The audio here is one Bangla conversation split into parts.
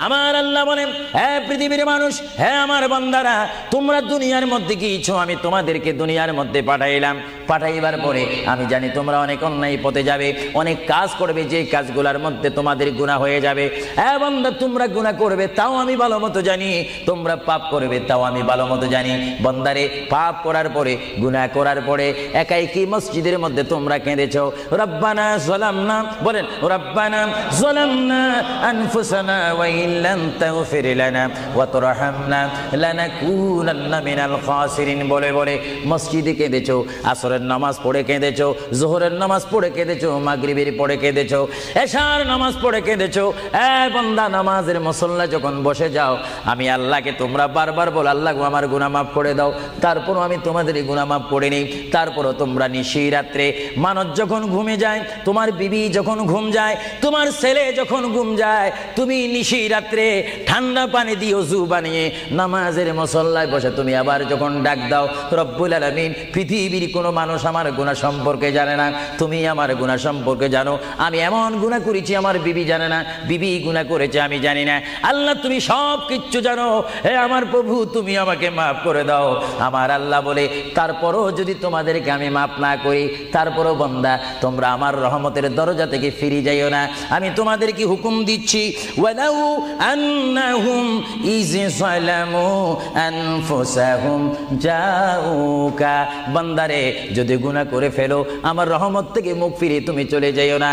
আমার আল্লাহ বলেন, হে পৃথিবীর মানুষ, হে আমার বান্দারা, তোমরা দুনিয়ার মধ্যে কি ইচ্ছো আমি তোমাদেরকে দুনিয়ার মধ্যে পাঠাইলাম। পাঠাইবার পরে আমি জানি তোমরা অনেক অন্যায় পথে যাবে, অনেক কাজ করবে, যে কাজগুলোর মধ্যে তোমাদের গুনাহ হয়ে যাবে। হে বান্দা, তোমরা গুনাহ করবে তাও আমি ভালো মতো জানি, তোমরা পাপ করবে তাও আমি ভালো মতো জানি। বান্দারে, পাপ করার পরে, গুনাহ করার পরে একাই কি মসজিদের মধ্যে তোমরা কেঁদেছো, রব্বানা যালামনা, বলেন রব্বানা যালামনা আনফুসানা ওয়া ইল্লাম তাগফির লানা ওয়া তুরহামনা লানাকুনান্না মিনাল খাসিরিন বলে বলে মসজিদে কেঁদেছো, আসরের নামাজ পড়ে কেঁদেছো, যোহরের নামাজ পড়ে কেঁদেছো, মাগরিবের পড়ে কেঁদেছো, এশার নামাজ পড়ে কেঁদেছো। এ বান্দা, নামাজের মুসল্লা যখন বসে যাও, আমি আল্লাহকে তোমরা বারবার বল, আল্লাহ গো আমার গুনাহ মাফ করে দাও। তারপরও আমি তোমাদের গুনাহ মাফ করে নিই। তারপরও তোমরা নিশি রাত্রে, মানুষ যখন ঘুমে যায়, তোমার বিবি যখন ঘুম যায়, তোমার ছেলে যখন ঘুম যায়, তুমি নিশি রাত্রে ঠান্ডা পানি দিয়ে ওযু বানিয়ে নামাজের মুসল্লায় বসে তুমি আবার যখন ডাক দাও, রব্বুল আলামিন, পৃথিবীর কোনো মানুষ আমার গুনাহ সম্পর্কে জানে না, তুমি আমার গুনাহ সম্পর্কে জানো। আমি এমন গুনাহ করেছি আমার বিবি জানে না, বিবি গুনাহ করেছে আমি জানি না। আল্লাহ, তুমি সব কিচ্ছু জানো। হে আমার প্রভু, তুমি আমাকে মাফ করে দাও। আমার আল্লাহ বলে, তারপরও যদি তোমাদেরকে আমি মাফ না করি, তারপরও বান্দা তোমরা আমার রহমতের দরজা থেকে ফিরে যাইও না। আমি তোমাদেরকে হুকুম দিচ্ছি, ওয়ালাউ আন্নাহুম ইয যালামু আনফুসাহুম জাউকা, বান্দারে যদি গুনাহ করে ফেলো, আমার রহমত থেকে মুখ ফিরে তুমি চলে যাইও না।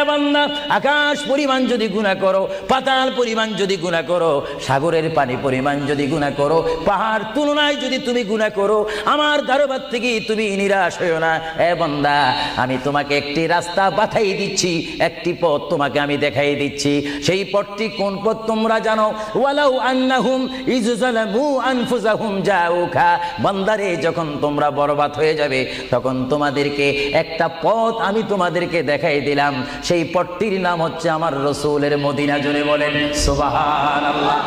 বান্দা, আকাশ পরিমাণ যদি গুনাহ করো, পাতাল পরিমাণ যদি গুনাহ করো, সাগরের পানি পরিমাণ যদি গুনাহ করো, পাহাড় তুলনায় যদি তুমি গুনাহ করো, আমার দরবার থেকে তুমি নিরাশ হইও না। বান্দা, আমি তোমাকে একটি রাস্তা পাঠাই দিচ্ছি, একটি পথ তোমাকে আমি দেখাই দিচ্ছি। সেই পথটি কোন পথ তোমরা জানো? ওয়ালাউ আন্নাহুম ইয যালামু আনফুসাহুম জাউকা, বান্দারে যখন তোমরা বরবাদ হয়ে যাবে, তখন তোমাদেরকে একটা পথ আমি তোমাদেরকে দেখাই দিলাম। সেই পথটির নাম হচ্ছে আমার রাসূলের মদিনা। জোরে বলেন সুবহানাল্লাহ।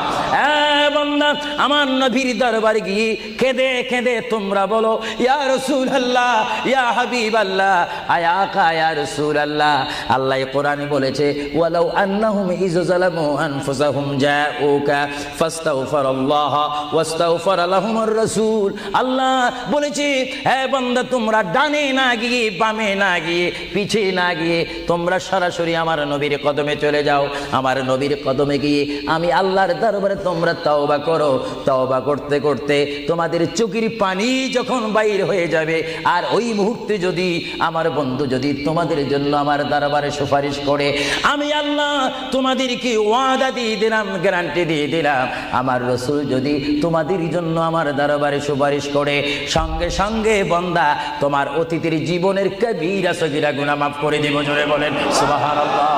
বান্দা, আমার নবীর দরবারে গিয়ে কেঁদে কেঁদে তোমরা বলো, ইয়া রাসূলুল্লাহ, ইয়া হাবিবাল্লাহ, আয়াকা ইয়া রাসূলুল্লাহ। আল্লাহ কোরআনে বলেছে, ওয়ালাউ আন্নাহুম ইয যালামু আনফুসাহুম জাউকা ফাস্তাগফিরুল্লাহ ওয়াস্তাগফার লাহুমুর রাসূল। আল্লাহ বলেছে, হে বান্দা, তোমরা ডানে না গিয়ে, বামে না গিয়ে, পিছে না গিয়ে তোমরা সরাসরি আমার নবীর কদমে চলে যাও। আমার নবীর কদমে গিয়ে আমি আল্লাহর দরবারে তোমরা তওবা করো। তওবা করতে করতে তোমাদের চোখের পানি যখন বাইর হয়ে যাবে, আর ওই মুহূর্তে যদি আমার বন্ধু যদি তোমাদের জন্য আমার দরবারে সুপারিশ করে, আমি আল্লাহ তোমাদেরকে ওয়াদা দিয়ে দিলাম, গ্যারান্টি দিয়ে দিলাম, আমার রাসূল যদি তোমাদের জন্য আমার দরবারে সুপারিশ করে, সঙ্গে সঙ্গে বান্দা তোমার অতীতের জীবনের কবিরা সগীরা গুনাহ মাফ করে দেব। জোরে বলেন সুবহানাল্লাহ।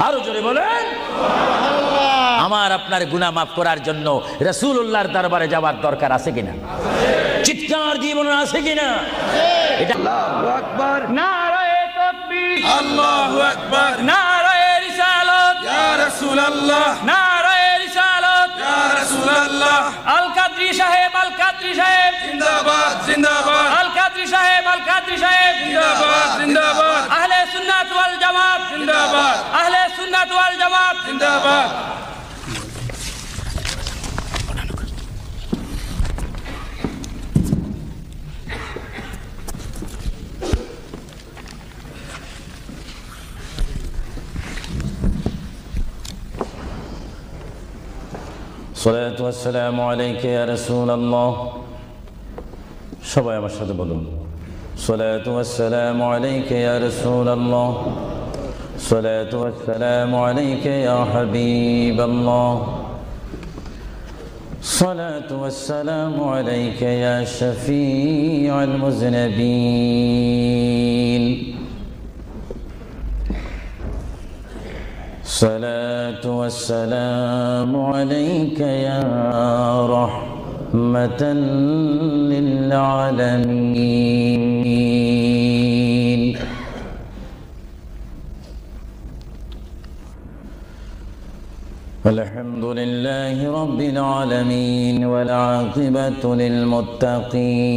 আরো জোরে বলেন সুবহানাল্লাহ। আমার আপনার গুনাহ মাফ করার জন্য রাসূলুল্লাহর দরবারে যাওয়ার দরকার আছে কিনা? চিৎকার জীবন আছে কিনা? এটা আল্লাহু আকবার, নারায়ে তাকবীর, আল্লাহু আকবার, নারায়ে রিসালাত, ইয়া রাসূলুল্লাহ, নারায়ে রিসালাত, ইয়া রাসূলুল্লাহ। আল কাদরি সাহেব, আল কাদরি সাহেব জিন্দাবাদ, জিন্দাবাদ। আল কাদরি সাহেব, আল কাদরি সাহেব জিন্দাবাদ, জিন্দাবাদ। আহলে সুন্নাত ওয়াল জামাত জিন্দাবাদ, আহলে সুন্নাত ওয়াল জামাত জিন্দাবাদ। الصلاة والسلام عليك يا رسول الله। সবাই আমার সাথে বলুন, الصلاة والسلام عليك يا رسول الله، الصلاة والسلام عليك يا حبيب الله، الصلاة والسلام عليك يا شفيع المذنبين، الصلاة والسلام عليك يا رحمة للعالمين، الحمد لله رب العالمين والعاقبة للمتقين،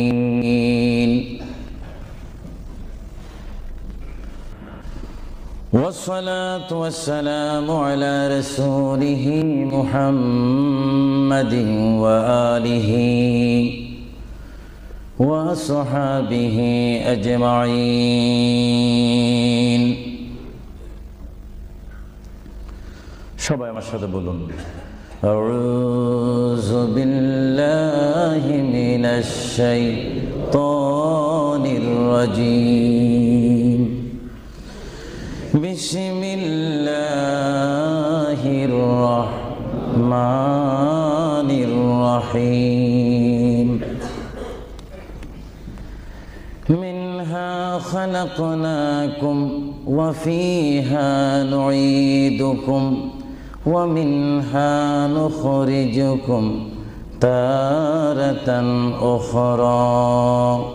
والصلاة والسلام على رسوله محمد وآله وصحابه أجمعين সবাই আমার সাথে বলুন أعوذ بالله من الشيطان الرجيم بسم الله الرحمن الرحيم منها خلقناكم وفيها نعيدكم ومنها نخرجكم تارة أخرى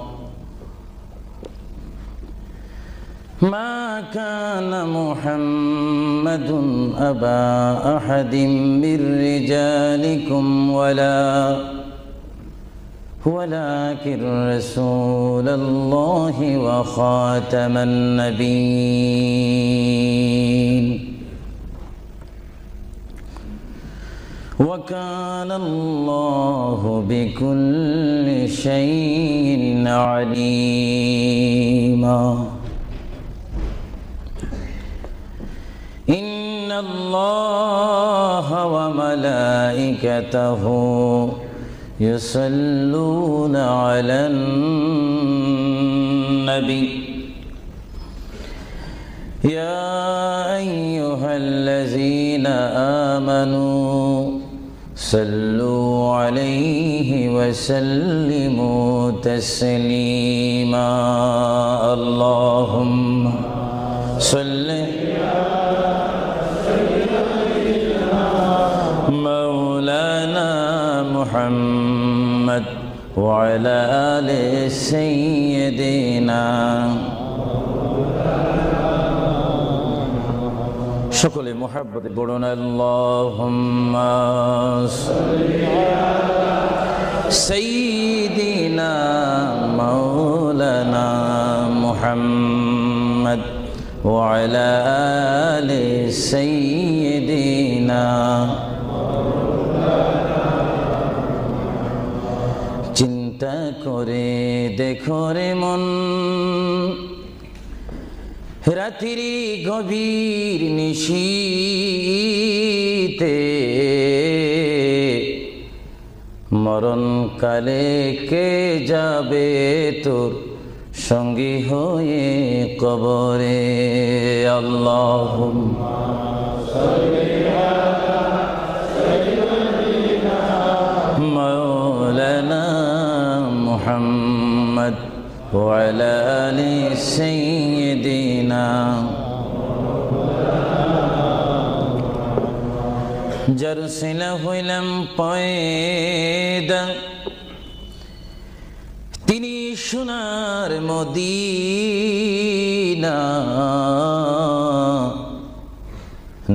ما كان محمد أبا أحد من رجالكم ولكن رسول الله وخاتم النبيين وكان الله بكل شيء عليما إن الله وملائكته يصلون على النبي يا أيها الذين آمنوا صلوا عليه وسلموا تسليما اللهم صل مولانا محمد وعلى آل سيدنا সকলে মুহাব্বতে পড়ুন আল্লাহুম্মা সাল্লি আলা সাইয়্যিদিনা মাওলানা মুহাম্মদ ওয়া আলা আলি সাইয়্যিদিনা চিন্তা করে দেখো রে মন রাত্রি গভীর নিশীতে মরণকালে কে যাবে তোর সঙ্গী হয়ে কবরে আল্লাহুম্মা সাল্লি আলা সাইয়্যিদিনা মাওলানা মুহাম্মদ وعلى آل سيدنا جرسل হইলাম পয়দা তিনি সোনার মদিনা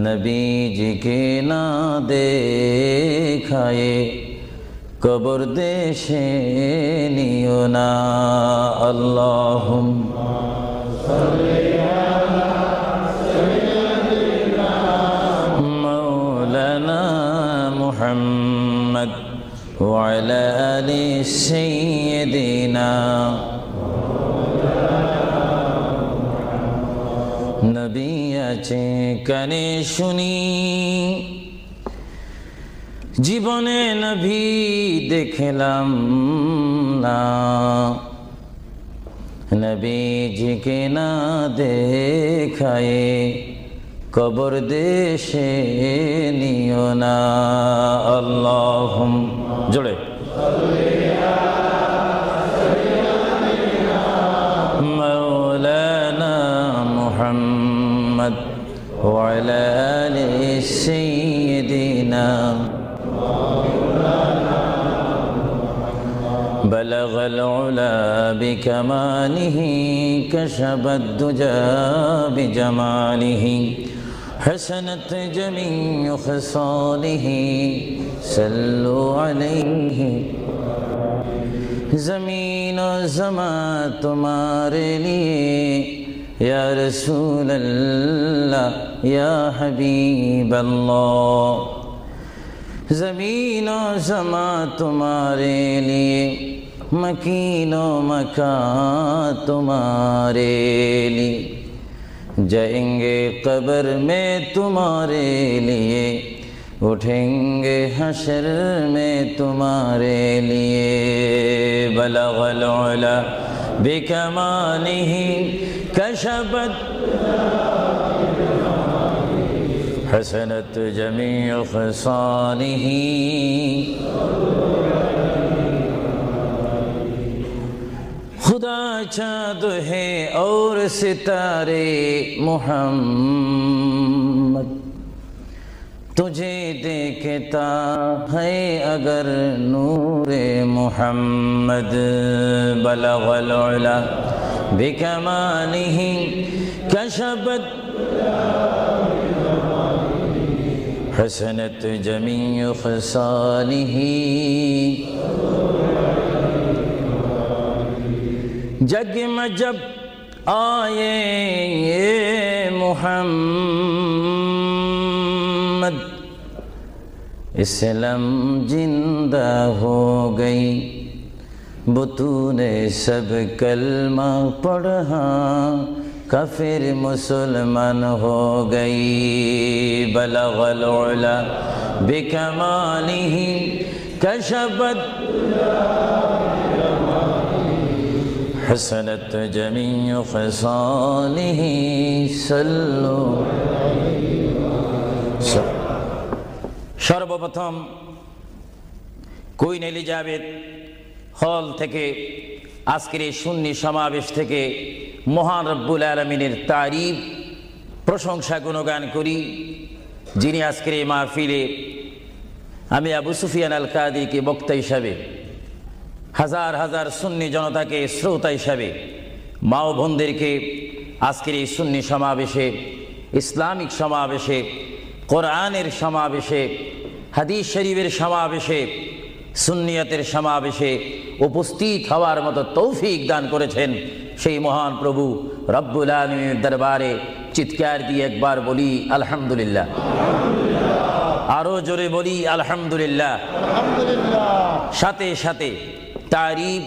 নবীজিকে না দেখায়ে কবর দেশে নিও না আল্লাহুম্মা সাল্লি আলা সাইয়্যিদিনা মাওলানা মুহাম্মদ ওয়া আলা আলি সাইয়্যিদিনা নবী আছে কানে শুনি জীবনে নবী দেখলাম না নবীজিকে না দেখায়ে কবর দেশে নিও না আল্লাহুম্মা জোরে সাল্লি আলা সাইয়্যিদিনা মাওলানা মুহাম্মদ ওয়া আলা আলি সাইয়্যিদিনা بلغ العلا بكماله كشف الدجى بجماله حسنت جميع خصاله صلوا عليه زمین و زمان تمہارے لیے या रसूल अल्लाह या हबीब अल्लाह। ज़मीन और समा तुम्हारे लिए, मकीनो मकान तुम्हारे लिए, जाएंगे कब्र में तुम्हारे लिए, उठेंगे हशर में तुम्हारे लिए। बलगल उला बिकमालिही कशबत हसनत जमीअ खसालिही। खुदा चाँद है और सितारे मोहम्मद, तुझे देखता है अगर नूरे मोहम्मद। बलगल उला बिकमालिही कशबत हसनत जमीअ खसालिही। जग में जब आए ये मोहम्मद, इस्लाम जिंदा हो गई, बुतूने सब कलमा पढ़ा, काफिर मुसलमान हो गई। बलगल उला बिकमालिही कशबत हसनत जमीअ खसालिही। सल्लु। সর্বপ্রথম কুইন এলিজাবেথ হল থেকে আজকের এই সুন্নি সমাবেশ থেকে মহান রব্বুল আলামিনের তারিফ প্রশংসা গুণগান করি, যিনি আজকের এই মাহফিলে আমি আবু সুফিয়ান আল কাদিকে বক্তা হিসাবে, হাজার হাজার সুন্নি জনতাকে শ্রোতা হিসাবে, মা ও বোনদেরকে আজকের এই সুন্নি সমাবেশে, ইসলামিক সমাবেশে, কোরআনের সমাবেশে, হাদিস শরীফের সমাবেশে, সুন্নিয়তের সমাবেশে উপস্থিত হওয়ার মতো তৌফিক দান করেছেন সেই মহান প্রভু রব্বুল আলামিনের দরবারে চিৎকার দিয়ে একবার বলি আলহামদুলিল্লাহ। আরো জোরে বলি আলহামদুলিল্লাহ। সাথে সাথে তারিফ,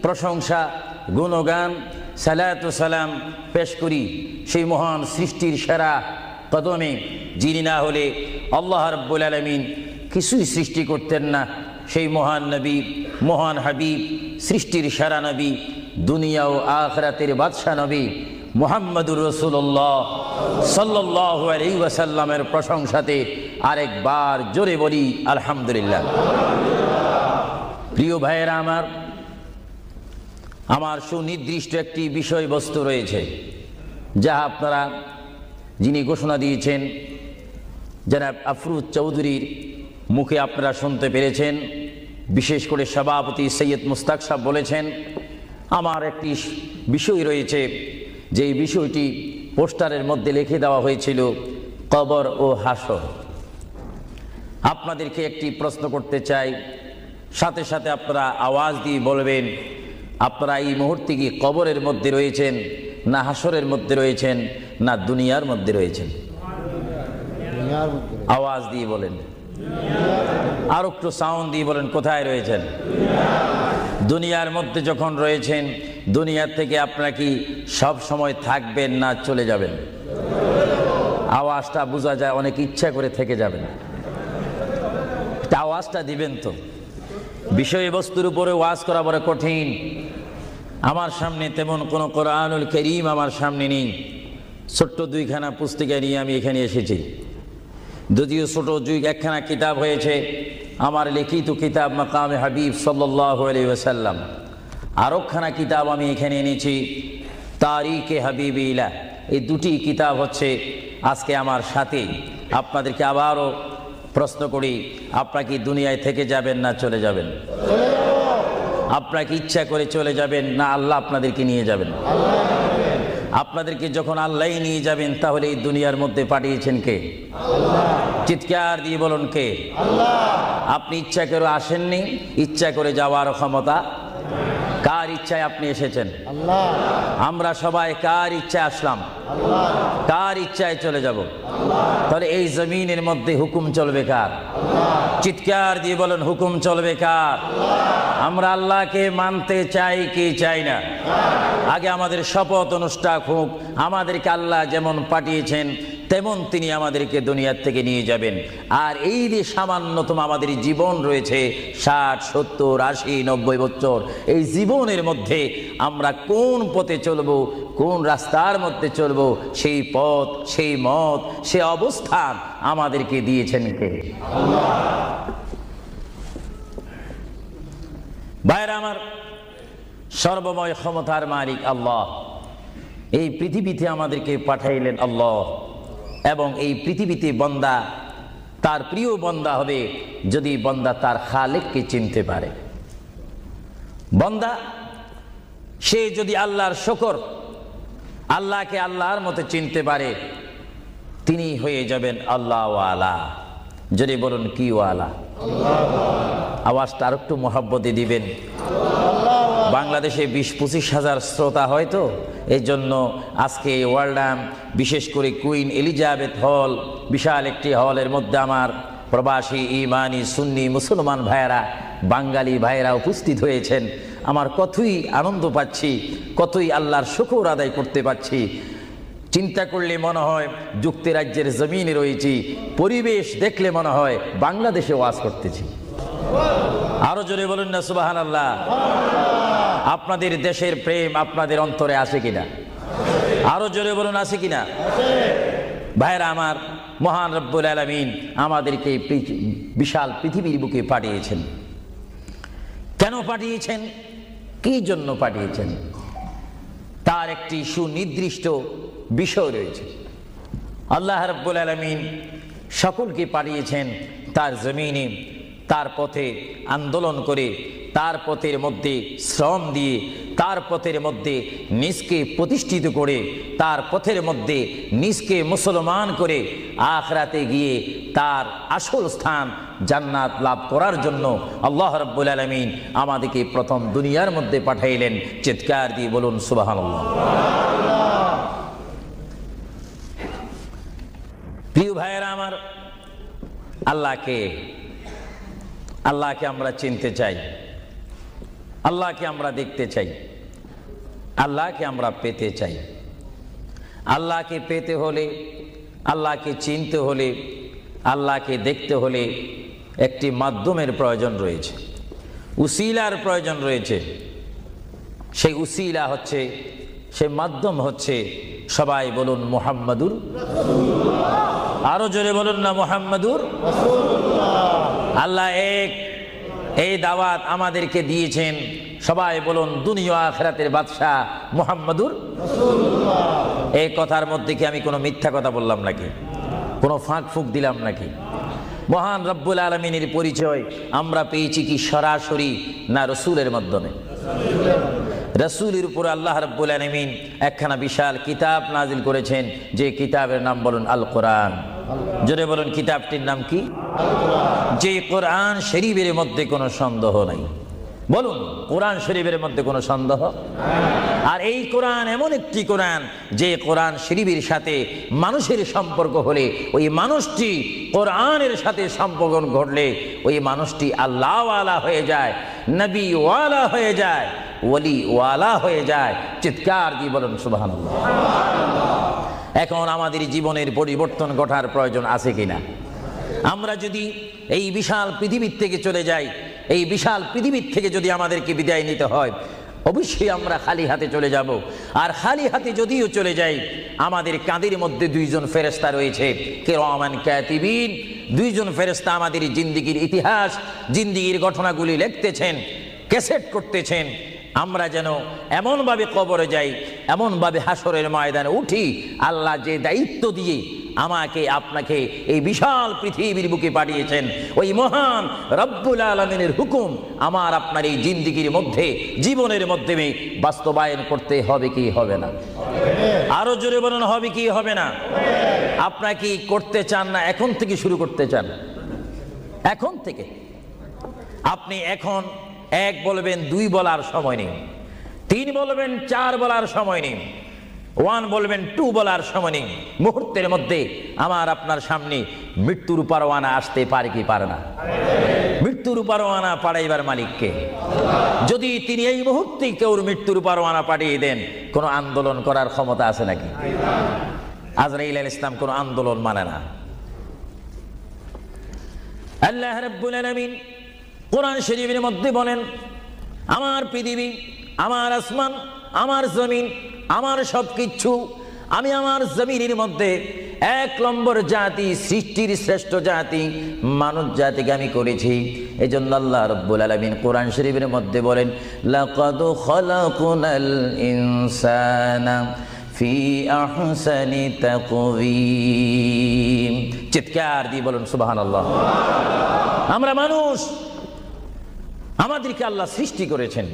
প্রশংসা, গুণগান, সালাত ও সালাম পেশ করি সেই মহান সৃষ্টির সেরা কদমে, যিনি না হলে আল্লাহ রাব্বুল আলামিন কিছুই সৃষ্টি করতেন না, সেই মহান নবী, মহান হাবিব, সৃষ্টির সেরা নবী, দুনিয়া ও আখিরাতের বাদশা নবী মুহাম্মদুর রাসূলুল্লাহ সাল্লাল্লাহু আলাইহি ওয়াসাল্লামের প্রশংসাতে আরেকবার জোরে বলি আলহামদুলিল্লাহ। প্রিয় ভাইয়েরা আমার, আমার সুনির্দিষ্ট একটি বিষয়বস্তু রয়েছে, যা আপনারা, যিনি ঘোষণা দিয়েছেন জনাব আফরোজ চৌধুরীর মুখে আপনারা শুনতে পেরেছেন। বিশেষ করে সভাপতি সৈয়দ মুস্তাক সাহেব বলেছেন, আমার একটি বিষয় রয়েছে, যেই বিষয়টি পোস্টারের মধ্যে লিখে দেওয়া হয়েছিল, কবর ও হাসর। আপনাদেরকে একটি প্রশ্ন করতে চাই, সাথে সাথে আপনারা আওয়াজ দিয়ে বলবেন, আপনারা এই মুহূর্তে কি কবরের মধ্যে রয়েছেন, না হাসরের মধ্যে রয়েছেন, না দুনিয়ার মধ্যে রয়েছেন? আওয়াজ দিয়ে বলেন, আর একটু সাউন্ড দিয়ে বলেন, কোথায় রয়েছেন? দুনিয়ার মধ্যে যখন রয়েছেন, দুনিয়ার থেকে আপনারা কি সব সময় থাকবেন না চলে যাবেন? আওয়াজটা বোঝা যায়, অনেক ইচ্ছা করে থেকে যাবেন। আওয়াজটা দিবেন তো। বিষয়বস্তুর উপরে ওয়াজ করা বড় কঠিন। আমার সামনে তেমন কোনো কোরআনুল কারীম আমার সামনে নেই। ছোট্ট দুইখানা পুস্তিকা নিয়ে আমি এখানে এসেছি। যদিও ছোট একখানা কিতাব হয়েছে, আমার লিখিত কিতাব মাকামে হাবিব সাল্লাল্লাহু আলাইহি ওয়াসাল্লাম। আরেকখানা কিতাব আমি এখানে এনেছি, তারিকে হাবিবিল্লাহ। এই দুটি কিতাব হচ্ছে আজকে আমার সাথে। আপনাদেরকে আবারও প্রশ্ন করি, আপনারা কি দুনিয়ায় থেকে যাবেন না চলে যাবেন? আপনারা কি ইচ্ছা করে চলে যাবেন, না আল্লাহ আপনাদেরকে নিয়ে যাবেন? আপনাদেরকে যখন আল্লাহ নিয়ে যাবেন, তাহলে এই দুনিয়ার মধ্যে পাঠিয়েছেন কে? চিৎকার দিয়ে বলুন, কে? আপনি ইচ্ছা করে আসেননি, ইচ্ছা করে যাওয়ার ক্ষমতা কার ইচ্ছায় আপনি এসেছেন? আল্লাহ। আমরা সবাই কার ইচ্ছায় আসলাম? আল্লাহ। কার ইচ্ছায় চলে যাব? আল্লাহ। তাহলে এই জমিনের মধ্যে হুকুম চলবে কার? আল্লাহ। চিৎকার দিয়ে বলেন, হুকুম চলবে কার? আমরা আল্লাহকে মানতে চাই কি চাই না? আগে আমাদের শপথ অনুষ্ঠান হোক, আমাদেরকে আল্লাহ যেমন পাঠিয়েছেন তেমন তিনি আমাদেরকে দুনিয়ার থেকে নিয়ে যাবেন। আর এই যে সামান্যতম আমাদের জীবন রয়েছে 60, 70, 80, 90 বছর, এই জীবনের মধ্যে আমরা কোন পথে চলবো, কোন রাস্তার মধ্যে চলবো, সেই পথ, সেই মত, সেই অবস্থান আমাদেরকে দিয়েছেন কে? ভাইরা আমার, সর্বময় ক্ষমতার মালিক আল্লাহ এই পৃথিবীতে আমাদেরকে পাঠাইলেন আল্লাহ, এবং এই পৃথিবীতে বান্দা তার প্রিয় বান্দা হবে যদি বান্দা তার খালেককে চিনতে পারে। বান্দা সে যদি আল্লাহর শুকর, আল্লাহকে আল্লাহর মতো চিনতে পারে, তিনি হয়ে যাবেন আল্লাহ ওয়ালা। যদি বলুন কি ওয়ালা? আওয়াজটা আর একটু মহব্বতে দিবেন। বাংলাদেশে 20-25 হাজার শ্রোতা হয়তো, এই জন্য আজকে ওয়ার্ল্ডাম, বিশেষ করে কুইন এলিজাবেথ হল, বিশাল একটি হলের মধ্যে আমার প্রবাসী ইমানি সুন্নি মুসলমান ভাইয়েরা, বাঙালি ভাইয়েরা উপস্থিত হয়েছেন। আমার কতই আনন্দ পাচ্ছি, কতই আল্লাহর শুকর আদায় করতে পারছি। চিন্তা করলে মনে হয় যুক্তরাজ্যের জমিনে রয়েছি, পরিবেশ দেখলে মনে হয় বাংলাদেশে ওয়াজ করতেছি। আরো জোরে বলুন না সুবহানাল্লাহ। আপনাদের দেশের প্রেম আপনাদের অন্তরে আছে কিনা? আরো জোরে বলুন আছে কিনা? ভাইরা আমার, মহান রব্বুল আলামিন আমাদেরকে বিশাল পৃথিবীর বুকে পাঠিয়েছেন। কেন পাঠিয়েছেন? কি জন্য পাঠিয়েছেন? তার একটি সুনির্দিষ্ট বিষয় রয়েছে। আল্লাহ রব্বুল আলামিন সকলকে পাঠিয়েছেন তার জমিনে, তার পথে আন্দোলন করে, তার পথের মধ্যে শ্রম দিয়ে, তার পথের মধ্যে নিজকে প্রতিষ্ঠিত করে, তার পথের মধ্যে নিজকে মুসলমান করে আখিরাতে গিয়ে তার আসল স্থান জান্নাত লাভ করার জন্য আল্লাহ রাব্বুল আলামিন আমাদেরকে প্রথম দুনিয়ার মধ্যে পাঠাইলেন। চিৎকার দিয়ে বলুন সুবহানাল্লাহ। প্রিয় ভাইয়েরা আমার, আল্লাহকে আমরা চিনতে চাই, আল্লাহকে আমরা দেখতে চাই, আল্লাহকে আমরা পেতে চাই। আল্লাহকে পেতে হলে, আল্লাহকে চিনতে হলে, আল্লাহকে দেখতে হলে একটি মাধ্যমের প্রয়োজন রয়েছে, উসিলার প্রয়োজন রয়েছে। সেই উসিলা হচ্ছে, সেই মাধ্যম হচ্ছে, সবাই বলুন মুহাম্মাদুর রাসূলুল্লাহ। আরো জোরে বলুন না মুহাম্মাদুর রাসূলুল্লাহ। আল্লাহ এক, এই দাওয়াত আমাদেরকে দিয়েছেন। সবাই বলুন দুনিয়া আখিরাতের বাদশা মুহাম্মাদুর রাসূলুল্লাহ। এই কথার মধ্যে কি আমি কোনো মিথ্যা কথা বললাম নাকি? কোনো ফাঁক ফুক দিলাম নাকি? মহান রব্বুল আলামিনের পরিচয় আমরা পেয়েছি কি সরাসরি, না রসুলের মাধ্যমে? রসুলের উপর আল্লাহ রব্বুল আলামিন একখানা বিশাল কিতাব নাজিল করেছেন, যে কিতাবের নাম বলুন আল কোরআন। জোরে বলুন কিতাবটির নাম কি? যে কোরআন শরীফের মধ্যে কোনো সন্দেহ নাই। বলুন কোরআন শরীফের মধ্যে কোনো সন্দেহ? আর এই কোরআন এমন একটি কোরআন, যে কোরআন শরীফের সাথে মানুষের সম্পর্ক হলে, ওই মানুষটি কোরআনের সাথে সম্পর্ক ঘটলে ওই মানুষটি আল্লাহ ওয়ালা হয়ে যায়, নবী ওয়ালা হয়ে যায়, ওলি ওয়ালা হয়ে যায়। চিৎকার দিয়ে বলুন সুবহানাল্লাহ। এখন আমাদের জীবনের পরিবর্তন ঘটার প্রয়োজন আছে কিনা? আমরা যদি এই বিশাল পৃথিবীর থেকে চলে যাই, এই বিশাল পৃথিবীর থেকে যদি আমাদেরকে বিদায় নিতে হয়, অবশ্যই আমরা খালি হাতে চলে যাব। আর খালি হাতে যদিও চলে যাই, আমাদের কাঁধের মধ্যে দুইজন ফেরেশতা রয়েছে, কিরামান কাতিবিন। দুইজন ফেরেশতা আমাদের জিন্দেগির ইতিহাস, জিন্দেগির ঘটনাগুলি লিখতেছেন, ক্যাসেট করতেছেন। আমরা যেন এমনভাবে কবরে যাই, এমনভাবে হাসরের ময়দানে উঠি, আল্লাহ যে দায়িত্ব দিয়ে আমাকে আপনাকে এই বিশাল পৃথিবীর বুকে পাঠিয়েছেন, ওই মহান রব্বুল আলামিনের হুকুম আমার আপনার এই জিন্দেগির মধ্যে, জীবনের মাধ্যমে বাস্তবায়ন করতে হবে কি হবে না? আরো জোরে বলুন হবে কি হবে না? আপনারা কি করতে চান, না এখন থেকে শুরু করতে চান? এখন থেকে আপনি এখন এক বলবেন, দুই বলার সময় নেই, তিন বলবেন, চার বলার সময় নেই, ওয়ান বলবেন, টু বলার সময় নেই। মুহূর্তের মধ্যে আমার আপনার সামনে মৃত্যুর পরোয়ানা আসতে পারে কি পারে না? মৃত্যুর পরোয়ানা পাঠাইবার মালিককে। যদি তিনি এই মুহূর্তে কেউ মৃত্যুর পরোয়ানা পাঠিয়ে দেন, কোন আন্দোলন করার ক্ষমতা আছে নাকি? আজরাইল আলাইহিস সালাম কোন আন্দোলন মানে না। আল্লাহ রাব্বুল আলামিন কোরআন শরীফের মধ্যে বলেন, আমার পৃথিবী, আমার আসমান, আমার জমিন, আমার সবকিছু, আমি আমার জমিনের মধ্যে এক নম্বর জাতি, সৃষ্টির শ্রেষ্ঠ জাতি মানব জাতিকে আমি করেছি। এই জন্য আল্লাহ রাব্বুল আলামিন কোরআন শরীফের মধ্যে বলেন, লাকাদ খালাকনাল ইনসানা ফি আহসানি তাকওয়িম। চিৎকার দিয়ে বলুন সুবহানাল্লাহ। আমরা মানুষ, আমাদেরকে আল্লাহ সৃষ্টি করেছেন।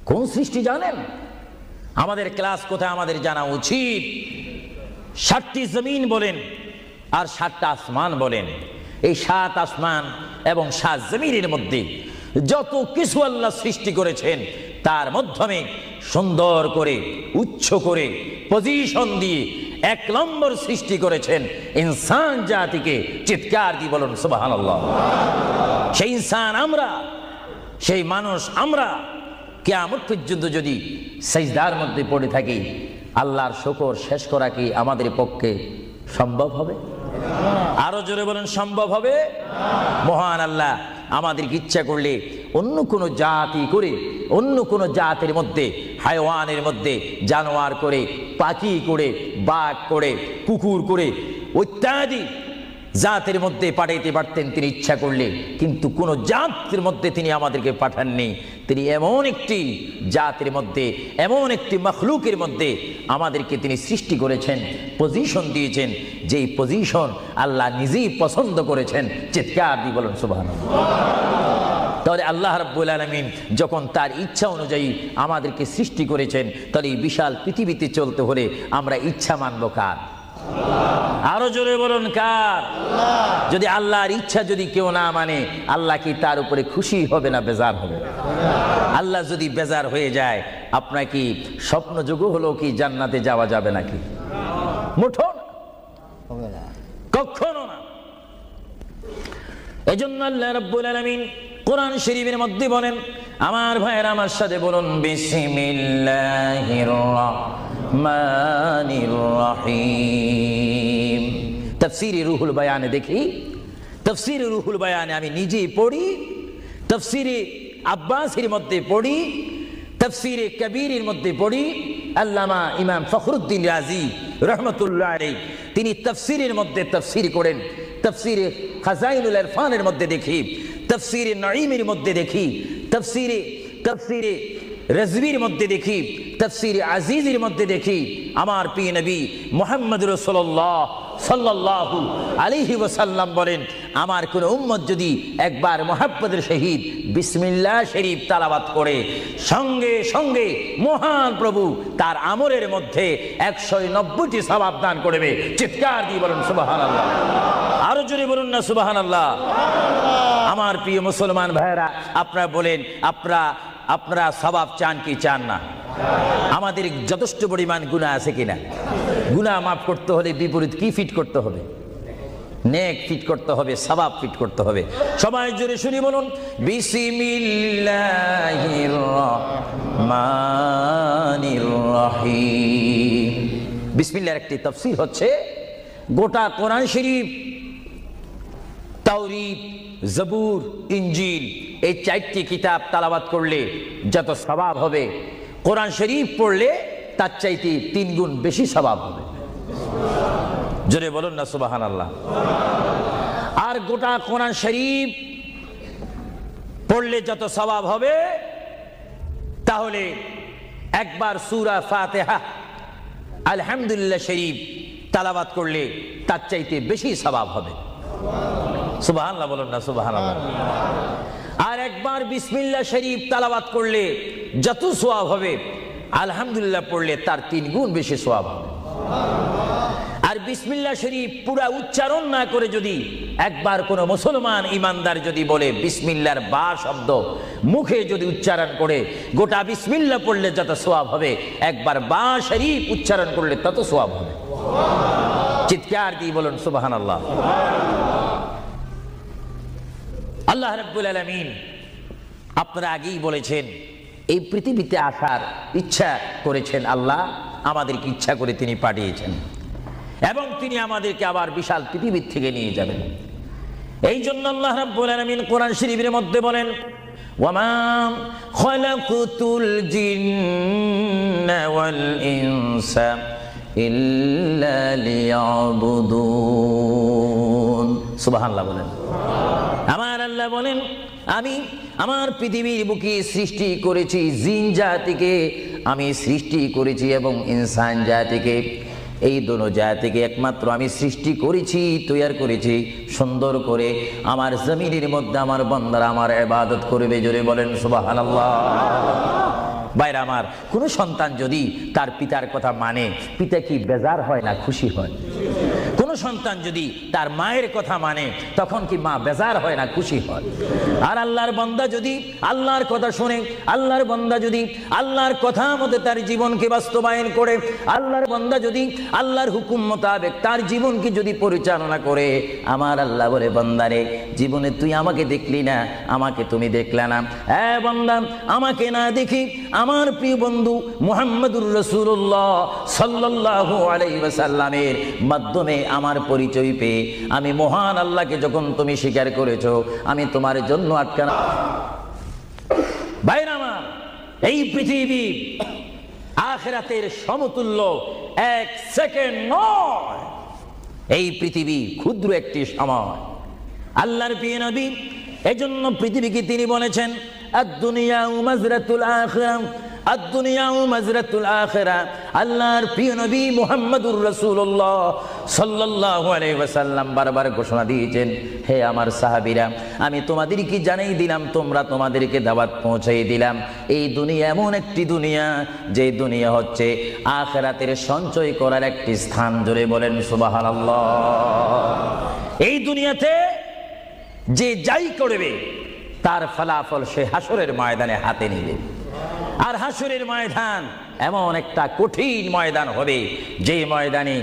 কোন সৃষ্টি জানেন? আমাদের ক্লাস কোথায় আমাদের জানা উচিত। 7টি জমিন বলেন আর 7টা আসমান বলেন। এই 7 আসমান এবং 7 জমিনের মধ্যে যত কিছু আল্লাহ সৃষ্টি করেছেন, তার মাধ্যমে সুন্দর করে, উচ্চ করে, পজিশন দিয়ে এক নম্বর সৃষ্টি করেছেন ইনসান জাতিকে। চিৎকার দিয়ে বলুন সুবহানাল্লাহ। সেই ইনসান আমরা, সেই মানুষ আমরা, কিয়ামত পর্যন্ত যদি সিজদার মধ্যে পড়ে থাকি, আল্লাহর শুকর শেষ করা কি আমাদের পক্ষে সম্ভব হবে? আরো জোরে বলেন, সম্ভব হবে? মহান আল্লাহ আমাদেরকে ইচ্ছা করলে অন্য কোনো জাতি করে, অন্য কোনো জাতির মধ্যে, হায়ওয়ানের মধ্যে জানোয়ার করে, পাখি করে, বাঘ করে, কুকুর করে, ইত্যাদি জাতের মধ্যে পাঠাইতে পারতেন তিনি ইচ্ছা করলে, কিন্তু কোন জাতের মধ্যে তিনি আমাদেরকে পাঠাননি। তিনি এমন একটি জাতের মধ্যে, এমন একটি মখলুকের মধ্যে আমাদেরকে তিনি সৃষ্টি করেছেন, পজিশন দিয়েছেন, যেই পজিশন আল্লাহ নিজেই পছন্দ করেছেন। চিৎকার দিয়ে বলুন সুবহানাল্লাহ। তাহলে আল্লাহ রাব্বুল আলামিন যখন তার ইচ্ছা অনুযায়ী আমাদেরকে সৃষ্টি করেছেন, তাহলে এই বিশাল পৃথিবীতে চলতে হলে আমরা ইচ্ছা মানব কার? আরো জোরে বলুন কার? যদি আল্লাহর ইচ্ছা যদি কেউ না মানে, আল্লাহ কি তার উপরে খুশি হবে না বেজার হবে? আল্লাহ যদি বেজার হয়ে যায়, আপনার কি স্বপ্ন যোগ হলো কি জান্নাতে যাওয়া যাবে নাকি? মুঠো না, কখনো না। এজন্য আল্লাহ রাব্বুল আলামিন কোরআন শরীফের মধ্যে বলেন, আমার ভাইয়েরা আমার সাথে বলুন, বিসমিল্লাহির রাহমানির রাহিম। তাফসীরে রুহুল বায়ানে দেখি, তাফসীরে রুহুল বায়ানে আমি নিজেই পড়ি, তাফসীরে আব্বাসের মধ্যে পড়ি, তাফসীরে কবীরের মধ্যে পড়ি। আল্লামা ইমাম ফখরুদ্দিন রাজি রহমতুল্লাহ আলাইহি তিনি তাফসীরের মধ্যে তাফসীর করেন। তাফসীরে খাজাইনুল ইরফানের মধ্যে দেখি, তাফসীরে নাঈমের মধ্যে দেখি, তাফসীরে রাজবীর মধ্যে দেখি, তাফসীরে আজিজের মধ্যে দেখি। আমার প্রিয় নবী মুহাম্মদ রাসূলুল্লাহ সাল্লাল্লাহু আলাইহি ওয়াসাল্লাম বলেন, আমার কোন উম্মত যদি একবার মুহাব্বতের সহিত বিসমিল্লাহ শরীফ তেলাওয়াত করে, সঙ্গে সঙ্গে মহান প্রভু তার আমলের মধ্যে 190টি সওয়াব দান করবে। চিৎকার দিয়ে বলুন সুবহানাল্লাহ। আরো জোরে বলুন না সুবহানাল্লাহ। আমার প্রিয় মুসলমান ভাইরা, আপনারা বলেন, আপনারা সওয়াব চান কি চান না? আমাদের যথেষ্ট পরিমাণ গুনাহ আছে কিনা? গুনাহ মাফ করতে হলে বিপরীত কি ফিট করতে হবে? নেক ফিট করতে হবে, সওয়াব ফিট করতে হবে। সবাই জোরে শুনি বলুন, বিসমিল্লাহির রাহমানির রাহিম। বিসমিল্লাহর একটি তাফসীর হচ্ছে, গোটা কোরআন শরীফ, তাওরীত, জবুর, ইনজিল, এই 4টি কিতাব তেলাওয়াত করলে যত সওয়াব হবে, কোরআন শরীফ পড়লে তার চাইতে 3 গুণ বেশি সওয়াব হবে। জোরে বলুন না সুবহানাল্লাহ। আর গোটা কোরআন শরীফ পড়লে যত সওয়াব হবে, তাহলে একবার সূরা ফাতিহা, আলহামদুলিল্লাহ শরীফ তেলাওয়াত করলে তার চাইতে বেশি সওয়াব হবে। সুবহানাল্লাহ বলুন না সুবহানাল্লাহ। আর একবার বিসমিল্লাহ শরীফ তেলাওয়াত করলে যত সওয়াব হবে, আলহামদুলিল্লাহ পড়লে তার 3 গুণ বেশি সওয়াব হবে। আর বিসমিল্লাহ শরীফ পুরা উচ্চারণ না করে যদি একবার কোনো মুসলমান ইমানদার যদি বলে বিসমিল্লাহর বা শব্দ মুখে যদি উচ্চারণ করে, গোটা বিসমিল্লাহ পড়লে যত সওয়াব হবে, একবার বা শরীফ উচ্চারণ করলে তত সওয়াব হবে। চিৎকার দিয়ে বলুন সুবহানাল্লাহ। আল্লাহ রাব্বুল আলামিন আপনারা আগেই বলেছেন এই পৃথিবীতে আসার ইচ্ছা করেছেন আল্লাহ, আমাদেরকে ইচ্ছা করে তিনি পাঠিয়েছেন এবং তিনি আমাদেরকে আবার বিশাল পৃথিবীর থেকে নিয়ে যাবেন। এই জন্য আল্লাহ রাব্বুল আলামিন কোরআন শরীফের মধ্যে বলেন, ওয়ামা খালাকুতুল জিন্না ওয়াল ইনসা ইল্লা লিয়াবুদুন। সুবহানাল্লাহ বলেন। আমার আল্লাহ বলেন, আমি আমার পৃথিবীর বুকে সৃষ্টি করেছি জিন জাতিকে, আমি সৃষ্টি করেছি এবং ইনসান জাতিকে। এই দোনো জাতিকে একমাত্র আমি সৃষ্টি করেছি, তৈরি করেছি সুন্দর করে। আমার জমিনের মধ্যে আমার বান্দারা আমার ইবাদত করবে। জোরে বলেন সুবহানাল্লাহ। ভাইরা আমার, কোনো সন্তান যদি তার পিতার কথা মানে, পিতা কি বেজার হয় না খুশি হয়? কোনো সন্তান যদি তার মায়ের কথা মানে, তখন কি মা বেজার হয় না খুশি হয়? আর আল্লাহর বান্দা যদি আল্লাহর কথা শুনে, আল্লাহর বান্দা যদি আল্লাহর কথা মতো তার জীবনকে বাস্তবায়ন করে, আল্লাহর বান্দা যদি আল্লাহর হুকুম মোতাবেক তার জীবনকে যদি পরিচালনা করে, আমার আল্লাহ বলে, বান্দারে জীবনে তুই আমাকে দেখলি না, আমাকে তুমি দেখলে না। হ্যাঁ বান্দা, আমাকে না দেখি আমার প্রিয় বন্ধু মুহাম্মদুর রাসূলুল্লাহ সাল্লাল্লাহু আলাইহি ওয়াসাল্লামের মাধ্যমে আমার পরিচয় পেয়ে আমি মহান আল্লাহকে যখন তুমি স্বীকার করেছো, আমি তোমার জন্য আটকানা। ভাইরা আমার, এই পৃথিবী আখিরাতের সমতুল্য এক সেকেন্ড নয়। এই পৃথিবী ক্ষুদ্র একটি সময়। আল্লাহর প্রিয় নবী এজন্য পৃথিবীকে তিনি বলেছেন, আদ-দুনিয়া মাজরাতুল আখিরাহ, আদ-দুনিয়া মাজরাতুল আখিরাহ। আল্লাহর প্রিয় নবী মুহাম্মদুর রাসূলুল্লাহ সাল্লাল্লাহু আলাইহি ওয়াসাল্লাম বারবার ঘোষণা দিয়েছেন, হে আমার সাহাবীরা, আমি তোমাদেরকে জানিয়ে দিলাম, তোমরা তোমাদেরকে দাওয়াত পৌঁছাই দিলাম, এই দুনিয়া এমন একটি দুনিয়া, যে দুনিয়া হচ্ছে আখিরাতের সঞ্চয় করার একটি স্থান। জোরে বলেন সুবহানাল্লাহ। এই দুনিয়াতে যে যাই করবে তার ফলাফল সে হাসরের ময়দানে হাতে নেবে। আর হাসরের ময়দান এমন একটা কঠিন ময়দান হবে, যে ময়দানে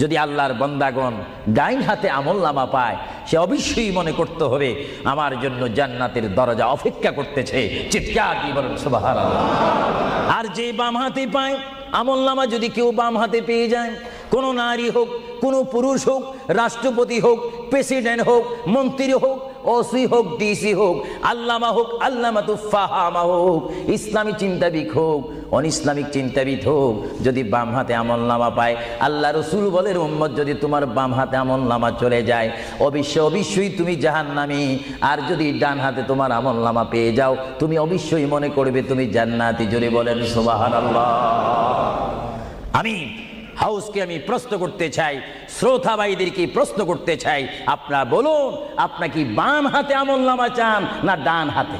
যদি আল্লাহর বান্দাগণ ডাইন হাতে আমলনামা পায়, সে অবশ্যই মনে করতে হবে আমার জন্য জান্নাতের দরজা অপেক্ষা করতেছে। চিৎকার দিয়ে বলেন সুবহানাল্লাহ। আর যে বাম হাতে পায় আমলনামা, যদি কেউ বাম হাতে পেয়ে যায়, কোনো নারী হোক, কোনো পুরুষ হোক, রাষ্ট্রপতি হোক, প্রেসিডেন্ট হোক, মন্ত্রী হোক, ওসি হোক, ডিসি হোক, আল্লামা হোক, আল্লামাতু ফাহামা হোক, ইসলামী চিন্তাবিদ হোক, অনিসলামিক চিন্তাবিদ হোক, যদি বাম হাতে আমলনামা পায়, আল্লাহ রসুল বলেন, উম্মত যদি তোমার বাম হাতে আমলনামা চলে যায়, অবশ্যই তুমি জাহান্নামী। আর যদি ডান হাতে তোমার আমলনামা পেয়ে যাও, তুমি অবশ্যই মনে করবে তুমি জান্নাতি। জোরে বলেন সুবহানাল্লাহ। আমি হাউসকে আমি প্রশ্ন করতে চাই, শ্রোতা ভাইদেরকে প্রশ্ন করতে চাই, আপনারা বলুন, আপনারা কি বাম হাতে আমলনামা চান না ডান হাতে?